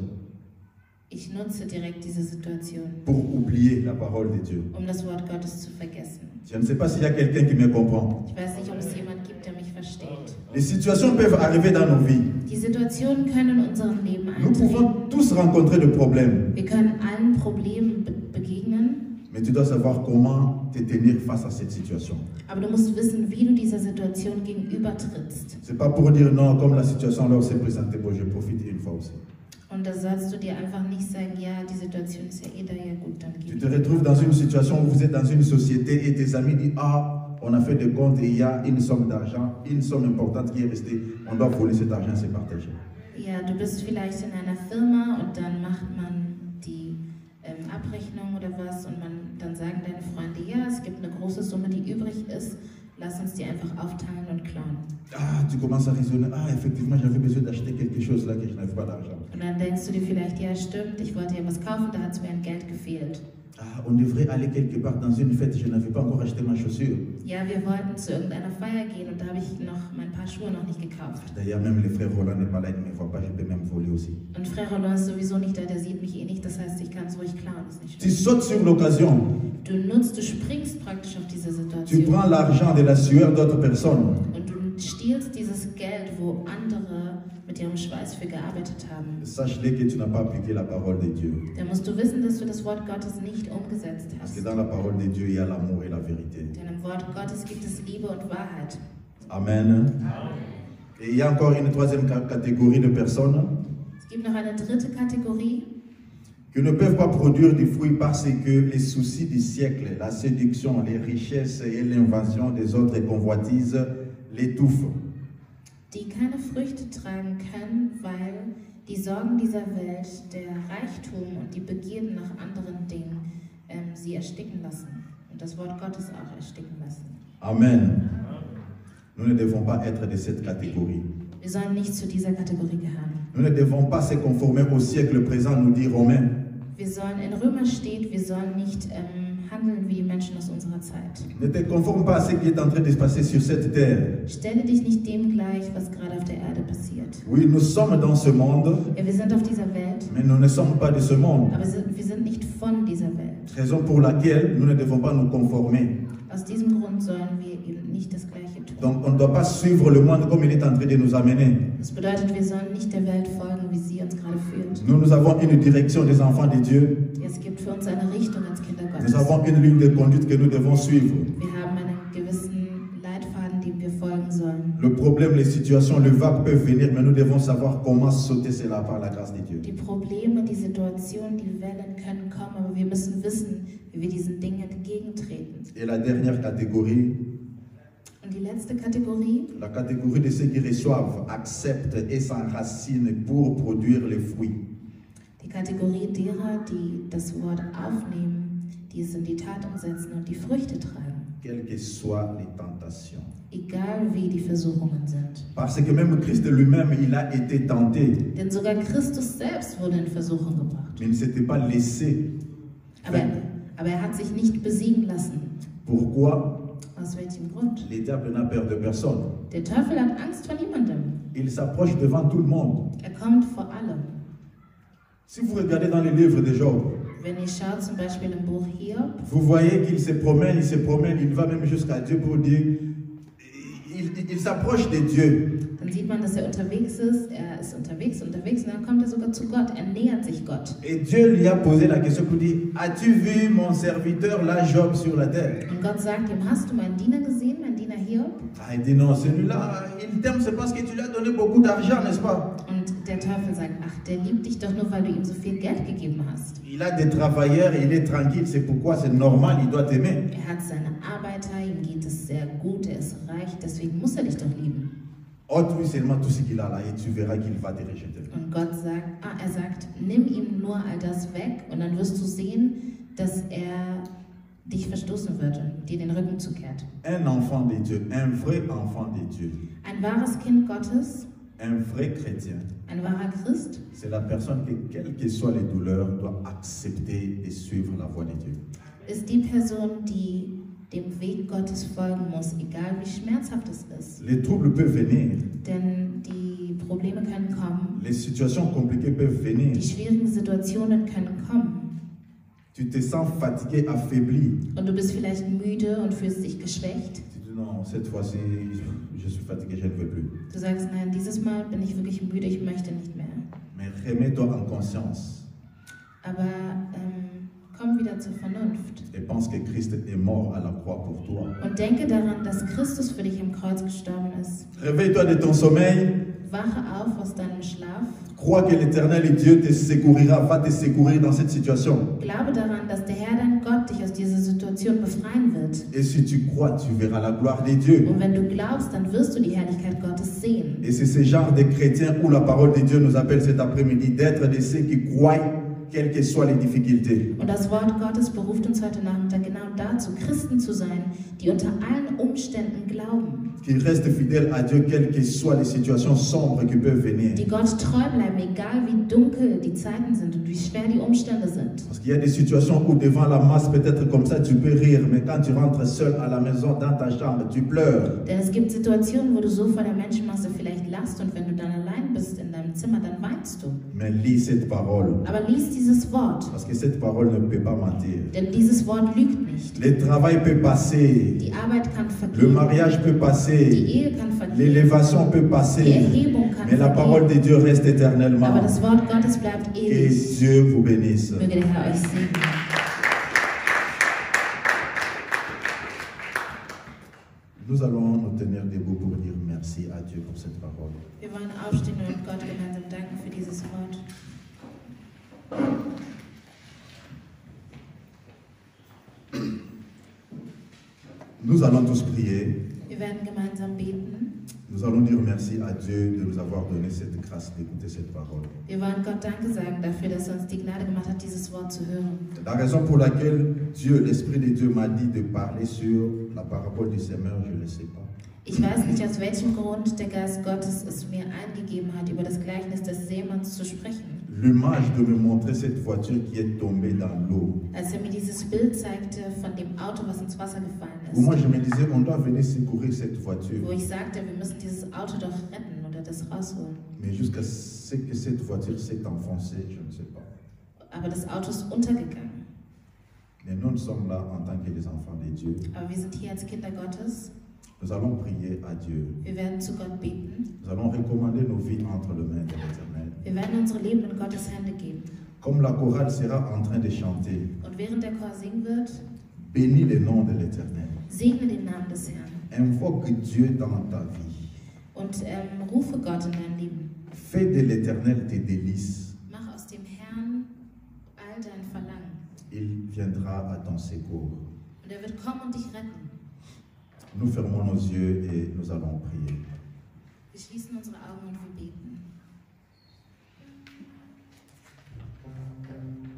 Ich nutze direkt diese Situation, pour oublier la parole de Dieu. um das Wort Gottes zu vergessen. Je ne sais pas s'il y a quelqu'un qui me comprend. Ich weiß nicht, ob es jemand gibt, der mich versteht. Les situations peuvent arriver dans nos vies. Die Situationen können in unserem Leben Nous pouvons eintreten. tous rencontrer des problèmes. Wir können allen Problemen begegnen, Mais tu dois savoir comment te tenir face à cette situation. aber du musst wissen, wie du dieser Situation gegenübertrittst. C'est pas pour dire non, comme la situation leur s'est présentée, bon, je profite une fois aussi. Und da sollst du dir einfach nicht sagen, ja, die Situation ist ja eh da, ja gut, dann Tu geht te retrouves dans une situation où vous êtes dans une société et tes amis disent ah, on a fait des comptes et il y a une somme d'argent, une somme importante qui est restée, on doit voler cet argent, c'est partagé. Ja, du bist vielleicht in einer Firma und dann macht man die Abrechnung oder was und dann sagen deine Freunde, ja, es gibt eine große Summe, die übrig ist, lass uns die einfach aufteilen und klauen. Ah, tu commences à raisonner, ah, effectivement, j'avais besoin d'acheter quelque chose là que je n'avais pas d'argent. Und dann denkst du dir vielleicht, ja, stimmt, ich wollte ja was kaufen, da hat es mir an Geld gefehlt. Ah, on devrait aller quelque part dans une fête, je n'avais pas encore acheté ma chaussure. Ja, wir wollten zu irgendeiner Feier gehen und da habe ich noch mein Paar Schuhe noch nicht gekauft. D'ailleurs, même le frère Roland n'est pas là, il ne me voit pas, je peux même voler aussi. Und Frère Roland ist sowieso nicht da, der sieht mich eh nicht, das heißt, ich kann es ruhig klauen, ist nicht Tu schlimm. sautes sur l'occasion, Du springst praktisch auf diese tu Situation prends l'argent de la sueur d'autres personnes. und du stiehlst dieses Geld, wo andere mit ihrem Schweiß für gearbeitet haben. Sache-le que tu n'as pas appliqué la parole de Dieu. Dann musst du wissen, dass du das Wort Gottes nicht umgesetzt Parce que hast. dans la parole de Dieu, il y a l'amour et la vérité. Denn im Wort Gottes gibt es Liebe und Wahrheit. Amen. Et il y a encore une troisième catégorie de personnes Es gibt noch eine dritte Kategorie, qui ne peuvent pas produire du fruit parce que les soucis du siècle, la séduction, les richesses et l'invasion des autres convoitises l'étouffent. die keine Früchte tragen können, weil die Sorgen dieser Welt, der Reichtum und die Begierden nach anderen Dingen sie ersticken lassen. Und das Wort Gottes auch ersticken lassen. Amen. Nous ne devons pas être de cette catégorie. Wir sollen nicht zu dieser Kategorie gehören. Nous ne devons pas se conformer au siècle présent, nous dit Romains. Wir sollen, in Römer steht, wir sollen nicht handeln wie die Menschen aus unserer Zeit. Ne te conforme pas à ce qui est en train de se passer sur cette terre. Stelle dich nicht dem gleich, was gerade auf der Erde passiert. Oui, nous sommes dans ce monde, Ja, wir sind auf dieser Welt, mais nous ne sommes pas de ce monde. aber wir sind nicht von dieser Welt. Raison pour laquelle nous ne devons pas nous conformer. Aus diesem Grund sollen wir eben nicht das Gleiche tun. Donc on ne doit pas suivre le monde comme il est en train de nous amener. Das bedeutet, wir sollen nicht der Welt folgen, wie sie uns gerade führt. Nous avons une direction des enfants de Dieu. Es gibt für uns eine Richtung als Kinder Nous Gottes. avons une ligne de conduite que nous devons suivre. Wir haben einen gewissen Leitfaden, dem wir folgen sollen. Le problème, les situations, le vague peuvent venir, mais nous devons savoir comment sauter cela par la grâce de Dieu. Die Probleme, die Situationen, die Wellen können kommen, aber wir müssen wissen, wie wir diesen Dingen entgegentreten. Et la dernière catégorie, Und die letzte Kategorie, la catégorie de ceux qui reçoivent, acceptent et s'enracinent pour produire les fruits. die Kategorie derer, die das Wort aufnehmen, die es in die Tat umsetzen und die Früchte tragen, Quelles que soient les tentations. egal wie die Versuchungen sind. Parce que même Christ lui-même, il a été tenté, Denn sogar Christus selbst wurde in Versuchung gebracht. mais il ne s'était pas laissé. Aber er hat sich nicht besiegen lassen. Pourquoi? Aus welchem Grund? Le diable n'a peur de personne. Der Teufel hat Angst vor niemandem. Il s'approche devant tout le monde. Er kommt vor allem. Si vous regardez dans les livres de Job, Wenn ihr schaut, zum Beispiel im Buch Hiob, vous voyez qu'il se promène, il va même jusqu'à Dieu pour dire, il s'approche de Dieu. dann sieht man, dass er unterwegs ist. Er ist unterwegs und dann kommt er sogar zu Gott. Er nähert sich Gott. Et Dieu lui a posé la question pour dire, as-tu vu mon serviteur là, Job, sur la terre? Und Gott sagt ihm, hast du meinen Diener gesehen, meinen Diener Hiob? Ah, il dit non, celui-là, il t'aime, c'est parce que tu lui as donné beaucoup d'argent, n'est-ce pas? Und der Teufel sagt, ach, der liebt dich doch nur, weil du ihm so viel Geld gegeben hast. Il a des travailleurs, il est tranquille, c'est pourquoi c'est normal, il doit t'aimer. Er hat seine Arbeiter, ihm geht es sehr gut, er ist reich, deswegen muss er dich doch lieben. Ôte-lui seulement tout ce qu'il a là et tu verras qu'il va te rejeter. Und Gott sagt, er sagt, nimm ihm nur all das weg und dann wirst du sehen, dass er dich verstoßen wird und dir den Rücken zukehrt. Un enfant de Dieu, un vrai enfant de Dieu, Ein wahres Kind Gottes, un vrai chrétien, ein wahrer Christ, c'est la personne qui, quelles que soient les douleurs, doit accepter de suivre la voie de Dieu. ist die Person, die dem Weg Gottes folgen muss, egal wie schmerzhaft es ist. Les troubles peuvent venir, Denn die Probleme können kommen, les situations compliquées peuvent venir. die schwierigen Situationen können kommen. Tu te sens fatigué, affaibli. Und du bist vielleicht müde und fühlst dich geschwächt. Tu dis non, cette fois-ci, je suis fatigué, je ne veux plus. Du sagst, nein, dieses Mal bin ich wirklich müde, ich möchte nicht mehr. Mais remets-toi en conscience Aber komm wieder zur Vernunft et pense que Christ est mort à la croix pour toi. und denke daran, dass Christus für dich im Kreuz gestorben ist. Réveille-toi de ton sommeil. Wache auf aus deinem Schlaf. Crois que l'Éternel Dieu te secourira, va te secourir dans cette situation. Glaube daran, dass der Herr, dein Gott, dich aus dieser Situation befreien wird. Et si tu crois, tu verras la gloire de Dieu. Und wenn du glaubst, dann wirst du die Herrlichkeit Gottes sehen. Et c'est ce genre de chrétiens où la parole de Dieu nous appelle cet après-midi d'être de ceux qui croient, quelles que soient les difficultés. Und das Wort Gottes beruft uns heute Nachmittag genau dazu, Christen zu sein, die unter allen Umständen glauben. Qui restent fidèles à Dieu, quelles que soient les situations sombres qui peuvent venir. Die Gott treu bleiben, egal wie dunkel die Zeiten sind und wie schwer die Umstände sind. Parce qu'il y a des situations où devant la masse, peut-être comme ça, tu peux rire, mais quand tu rentres seul à la maison, dans ta chambre, tu pleures. Denn es gibt Situationen, wo du so vor der Menschenmasse vielleicht lachst und wenn du dann allein bist in deinem Zimmer, dann weinst du. Mais lis cette parole. Aber lies dieses Wort, Parce que cette parole ne peut pas mentir. denn dieses Wort lügt nicht. Le travail peut passer. Die Arbeit kann Le vergehen, mariage peut die passer. Ehe kann vergehen, L'élévation peut die passer. Erhebung kann Mais la parole vergehen, de Dieu reste aber éternellement. das Wort Gottes bleibt Que ewig. Dieu vous bénisse. Möge der Herr euch segnen. Nous allons nous tenir debout pour dire merci à Dieu pour cette parole. Wir wollen aufstehen und Gott gemeinsam danken für dieses Wort. Nous allons tous prier. Wir werden gemeinsam beten. Nous allons dire merci à Dieu de nous avoir donné cette grâce d'écouter cette parole. Wir wollen Gott Danke sagen dafür, dass er uns die Gnade gemacht hat, dieses Wort zu hören. La raison pour laquelle Dieu, l'Esprit de Dieu m'a dit de parler sur la parabole du semeur, je ne le sais pas. Ich weiß nicht, aus welchem Grund der Geist Gottes es mir eingegeben hat, über das Gleichnis des Seemanns zu sprechen. L'image de me montrer cette voiture qui est tombée dans l'eau. Als er mir dieses Bild zeigte von dem Auto, was ins Wasser gefallen Pour moi, ist, je me disais, on doit venir secourir cette voiture. wo ich sagte, wir müssen dieses Auto doch retten oder das rausholen. Mais jusqu'à ce que cette voiture s'est enfoncée, je ne sais pas. Aber das Auto ist untergegangen. Mais nous sommes là en tant que des enfants de Dieu. Aber wir sind hier als Kinder Gottes. Nous allons prier à Dieu. Wir werden zu Gott beten. Nous allons recommander nos vies entre les mains de l'Éternel. Wir werden unsere Leben in Gottes Hände geben. Comme la chorale sera en train de chanter, Und während der Chor singen wird, bénis le nom de l'Éternel. segne den Namen des Herrn Invoque Dieu dans ta vie. und rufe Gott in dein Leben. Fais de l'Éternel tes délices. Mach aus dem Herrn all dein Verlangen. Il viendra à ton secours. Und er wird kommen und dich retten. Nous fermons nos yeux et nous allons prier. Wir schließen unsere Augen und wir beten.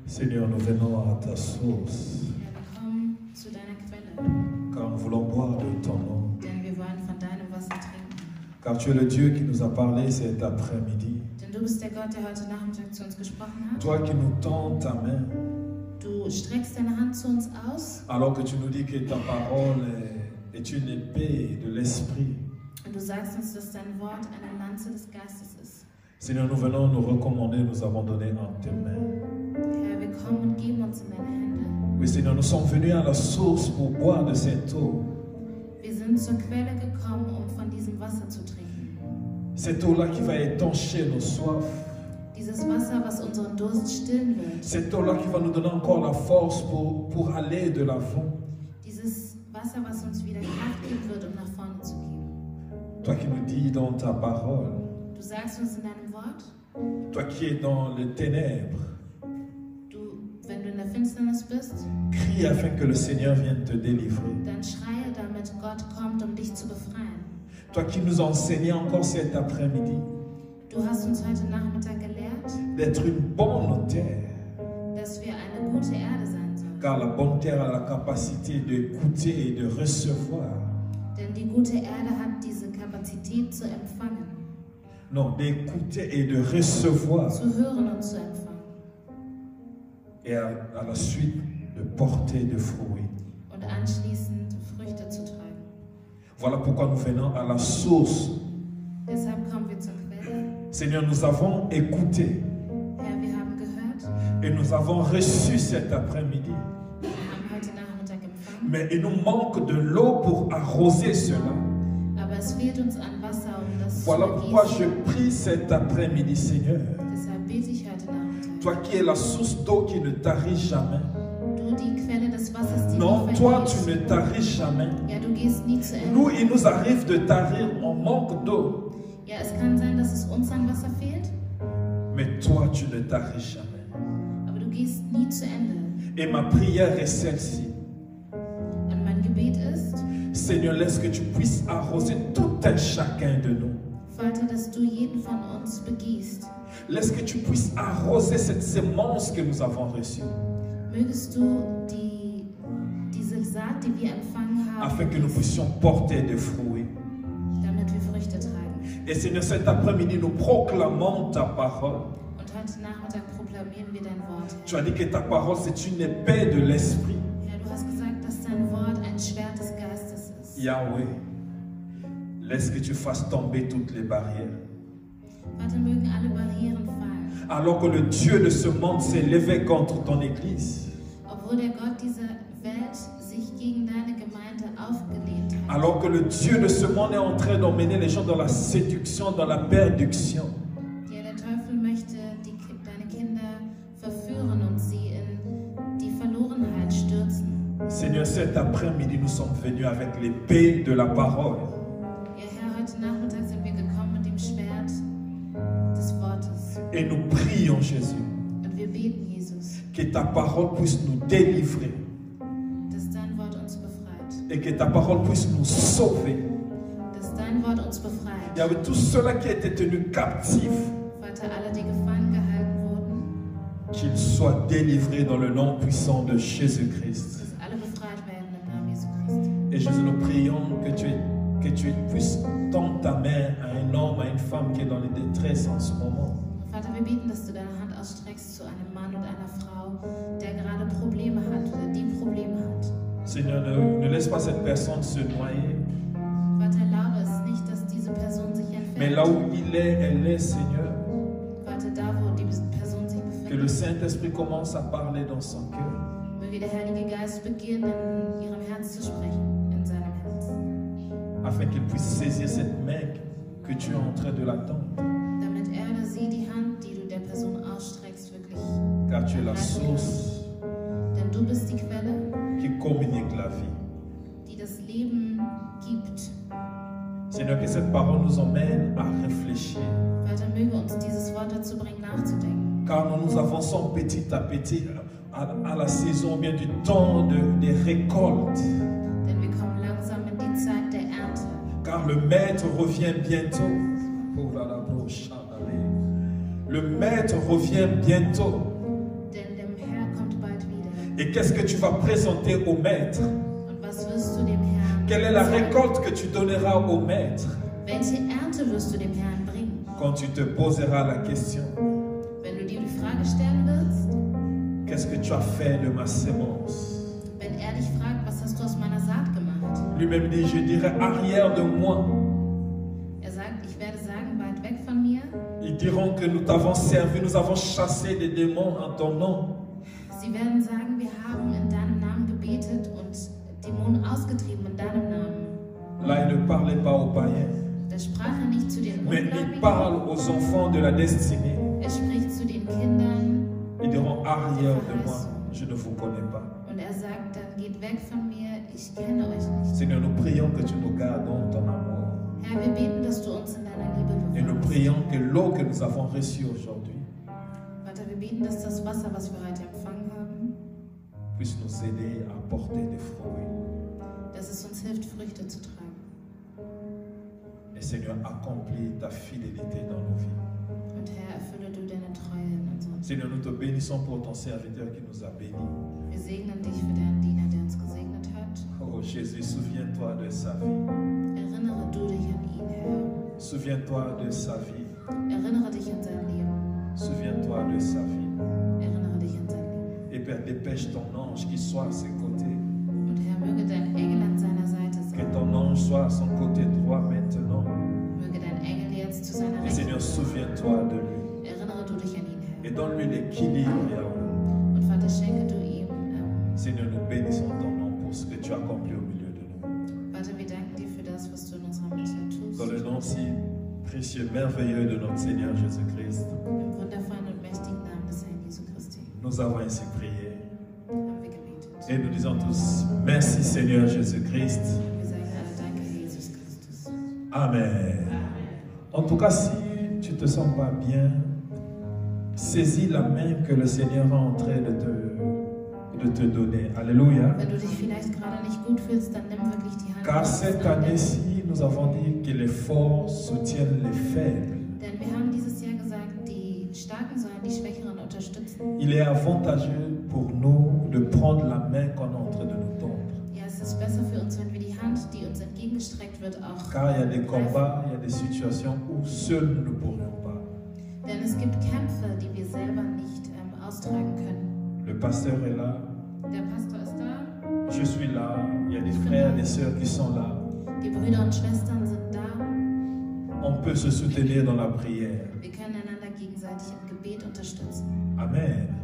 Seigneur, nous venons à ta source, Herr, wir kommen zu deiner Quelle, car nous voulons boire de ton nom. denn wir wollen von deinem Wasser trinken. Car tu es le Dieu qui nous a parlé cet après-midi. Denn du bist der Gott, der heute Nachmittag zu uns gesprochen hat. Toi qui nous tends ta main, Du streckst deine Hand zu uns aus alors que tu nous dis que ta parole est une épée de l'esprit. und du sagst uns, dass dein Wort eine Lanze des Geistes ist. Seigneur, nous venons nous recommander, nous abandonner en tes mains. Herr, wir kommen und geben uns in deine Hände. Oui, Seigneur, nous sommes venus à la source pour boire de cette eau. Wir sind zur Quelle gekommen, um von diesem Wasser zu trinken. Cette eau-là qui va étancher nos soifs. Dieses Wasser, was unseren Durst stillen wird. Cette eau-là qui va nous donner encore la force pour aller de l'avant. Dieses Wasser, was uns wieder Kraft geben wird, um nach vorne zu gehen. Toi qui nous dis dans ta parole, Du sagst uns in deinem Wort, toi qui es dans les ténèbres, wenn du in der Finsternis bist, crie afin que le Seigneur vienne te délivrer. dann schreie, damit Gott kommt, um dich zu befreien. Toi qui nous enseignais encore cet après-midi Du hast uns heute Nachmittag gelehrt, d'être une bonne terre, dass wir eine gute Erde sein sollen. car la bonne terre a la capacité d'écouter et de recevoir. Denn die gute Erde hat diese Kapazität zu empfangen, Non, d'écouter et de recevoir. zu hören und zu empfangen. Et à la suite, de porter des fruits. Und anschließend Früchte zu tragen. Voilà pourquoi nous venons à la source. Deshalb kommen wir zur Quelle. Seigneur, nous avons écouté Herr, wir haben gehört, et nous avons reçu cet après-midi. wir haben heute Nachmittag empfangen. Mais il nous manque de l'eau pour arroser cela. Aber es fehlt uns an Wasser, das Voilà zu pourquoi je ergießen. prie cet après-midi, Seigneur. Deshalb bete ich heute Nachmittag. Toi qui es la source d'eau qui ne tarit jamais. Du, die Quelle des Wassers, die Non, nie toi, vergeht. tu ne taris jamais. Ja, du gehst nie zu Ende. Nous, il nous arrive de tarir, on manque d'eau. Ja, es kann sein, dass es uns an Wasser fehlt, Mais toi, tu ne taris jamais. aber du gehst nie zu Ende. Et ma prière est celle-ci. Und mein Gebet ist, Seigneur, laisse que tu puisses arroser tout un chacun de nous. Vater, dass du jeden von uns begießt. Laisse que tu puisses arroser cette sémence que nous avons reçue. Mögest du diese Saat, die wir empfangen haben, Afin que nous puissions porter des fruits. damit wir Früchte tragen. Et Seigneur, cet après-midi, nous proclamons ta parole. Und heute Nachmittag proklamieren wir dein Wort, Tu Herr. as dit que ta parole, c'est une épée de l'esprit. Herr, du hast gesagt, dass dein Wort ein Schwert des Geistes ist. Yahweh, laisse que tu fasses tomber toutes les barrières. Vater, mögen alle Barrieren fallen. Alors que le Dieu de ce monde s'est levé contre ton Église. Obwohl der Gott dieser Welt sich gegen deine Gemeinde aufgelehnt hat. Alors que le Dieu de ce monde est en train d'emmener les gens dans la séduction, dans la perduction. Ja, der Teufel möchte deine Kinder verführen und sie in die Verlorenheit stürzen. Seigneur, cet après-midi, nous sommes venus avec l'épée de la parole. Ja, Herr, heute Nachmittag sind wir gekommen mit dem Schwert des Wortes. Et nous prions, Jésus, Und wir beten, Jesus, que ta parole puisse nous délivrer dass dein Wort uns befreit. et que ta parole puisse nous sauver. Dass dein Wort uns befreit. Il y avait tous ceux-là qui étaient tenus captifs, Vater, alle, die gefangen gehalten wurden, qu'ils soient délivrés dans le nom puissant de Jésus-Christ. dass alle befreit werden im Namen Jesu Christi. Et Jésus, nous prions que tu puisses tendre ta main à un homme, à une femme qui est dans les détresses en ce moment. Und Vater, wir beten, dass du deine Hand ausstreckst zu einem Mann und einer Frau, der gerade Probleme hat oder die Probleme hat. Seigneur, ne laisse pas cette personne se noyer. Vater, erlaube es nicht, dass diese Person sich Mais là entfernt. où il est, elle est, Seigneur. Vater, da wo die Person sich Que le befindet, Saint-Esprit commence à parler dans son cœur. möge der Heilige Geist beginnen, in ihrem Herz zu sprechen, in seinem Herzen, Afin qu'il puisse saisir cette main que tu es en train de l'attendre. damit er oder sie die Hand, die du der Person ausstreckst, wirklich Car tu es la ergreifen kann. source Denn du bist die Quelle, qui communique la vie. die das Leben gibt. Seigneur, que cette parole nous emmène à réfléchir. Vater, möge uns dieses Wort dazu bringen, nachzudenken. Car nous avançons petit à petit à la saison, bien du temps des récoltes. Denn wir kommen langsam in die Zeit der Ernte. Car le maître revient bientôt. Le maître revient bientôt. Denn der Herr kommt bald wieder. Et qu'est-ce que tu vas présenter au maître? Und was wirst du dem Herrn Quelle est la sagen? récolte que tu donneras au maître? Welche Ernte wirst du dem Herrn bringen? Quand tu te poseras la question, Wenn du dir die Frage stellen wirst, qu'est-ce que tu as fait de ma sémence? wenn er dich fragt, was hast du aus meiner Saat gemacht? Lui-même dit, je dirais arrière de moi. Er sagt, ich werde sagen, weit weg von mir. Ils diront que nous t'avons servi, nous avons chassé des démons en ton nom. Sie werden sagen, wir haben in deinem Namen gebetet und Dämonen ausgetrieben in deinem Namen. Là, il ne parlait pas aux païens, Da sprach er nicht zu den mais il Ungläubigen, parle aux enfants de la destinée. er spricht zu den Kindern Ils diront arrière de moi, je ne vous connais pas. und er sagt dann, geht weg von mir, ich kenne euch nicht. Seigneur, nous prions que tu nous gardes dans ton amour. Herr, wir beten, dass du uns in deiner Liebe Et nous bewahrst. prions que l'eau que nous avons reçue aujourd'hui Vater, wir beten, dass das Wasser, was wir heute empfangen haben, puisse nous aider à porter des fruits. dass es uns hilft, Früchte zu tragen. Et Seigneur, accomplis ta fidélité dans nos vies. Und Herr, erfülle du deine Treue in unserem. Seigneur, nous te bénissons pour ton serviteur qui nous a bénis. Wir segnen dich für deinen Diener, der uns gesegnet hat. Oh Jésus, souviens-toi de sa vie. Erinnere du dich an ihn, Herr. Souviens-toi de sa vie. Erinnere dich an sein Leben. Souviens-toi de sa vie. Erinnere dich an sein Leben. Et Père, dépêche ton ange qui soit à ses côtés. Und Herr, möge dein Engel an seiner Seite Que sein. ton ange soit à son côté droit maintenant. Möge dein Engel jetzt zu seiner Et Rechten. Seigneur, souviens-toi de lui. Erinnere du dich an ihn, Herr. Et donne-lui l'équilibre, Yahweh. Und Vater, schenke du ihm Seigneur, nous bénissons ton nom pour ce que tu tu accomplis au milieu de nous. Vater, wir danken dir für das, was du in unserer Mitte tust. Dans le nom si précieux, merveilleux de notre Seigneur Jésus-Christ, Im wundervollen und mächtigen Namen des Herrn Jesu Christi nous avons ainsi prié. haben wir gebetet. Et nous disons tous, merci Seigneur Jésus-Christ. Wir sagen alle Danke, Herr Jesus Christus. Amen. En tout cas, si tu ne te sens pas bien, saisis la main que le Seigneur est en train de te donner. Alléluia. Wenn du dich vielleicht gerade nicht gut fühlst, dann nimm wirklich die Hand. Car Gottes cette an. année-ci, nous avons dit que les forts soutiennent les faibles. Denn wir haben dieses Jahr gesagt, die Starken sollen die Schwächeren unterstützen. Il est avantageux pour nous de prendre la main qu'on est en train de nous tendre. Ja, es ist besser für uns, wenn wir die Hand, die uns entgegengestreckt wird, auch Car il y a des greifen. combats, il y a des situations où seuls nous ne pourrions pas. Denn es gibt Kämpfe, die wir selber nicht austragen können. Le pasteur est là, Der Pastor ist da, je suis là, il y a des frères, des sœurs qui sont là. die Brüder und Schwestern sind da. On peut se soutenir dans la prière. Wir können einander gegenseitig im Gebet unterstützen. Amen.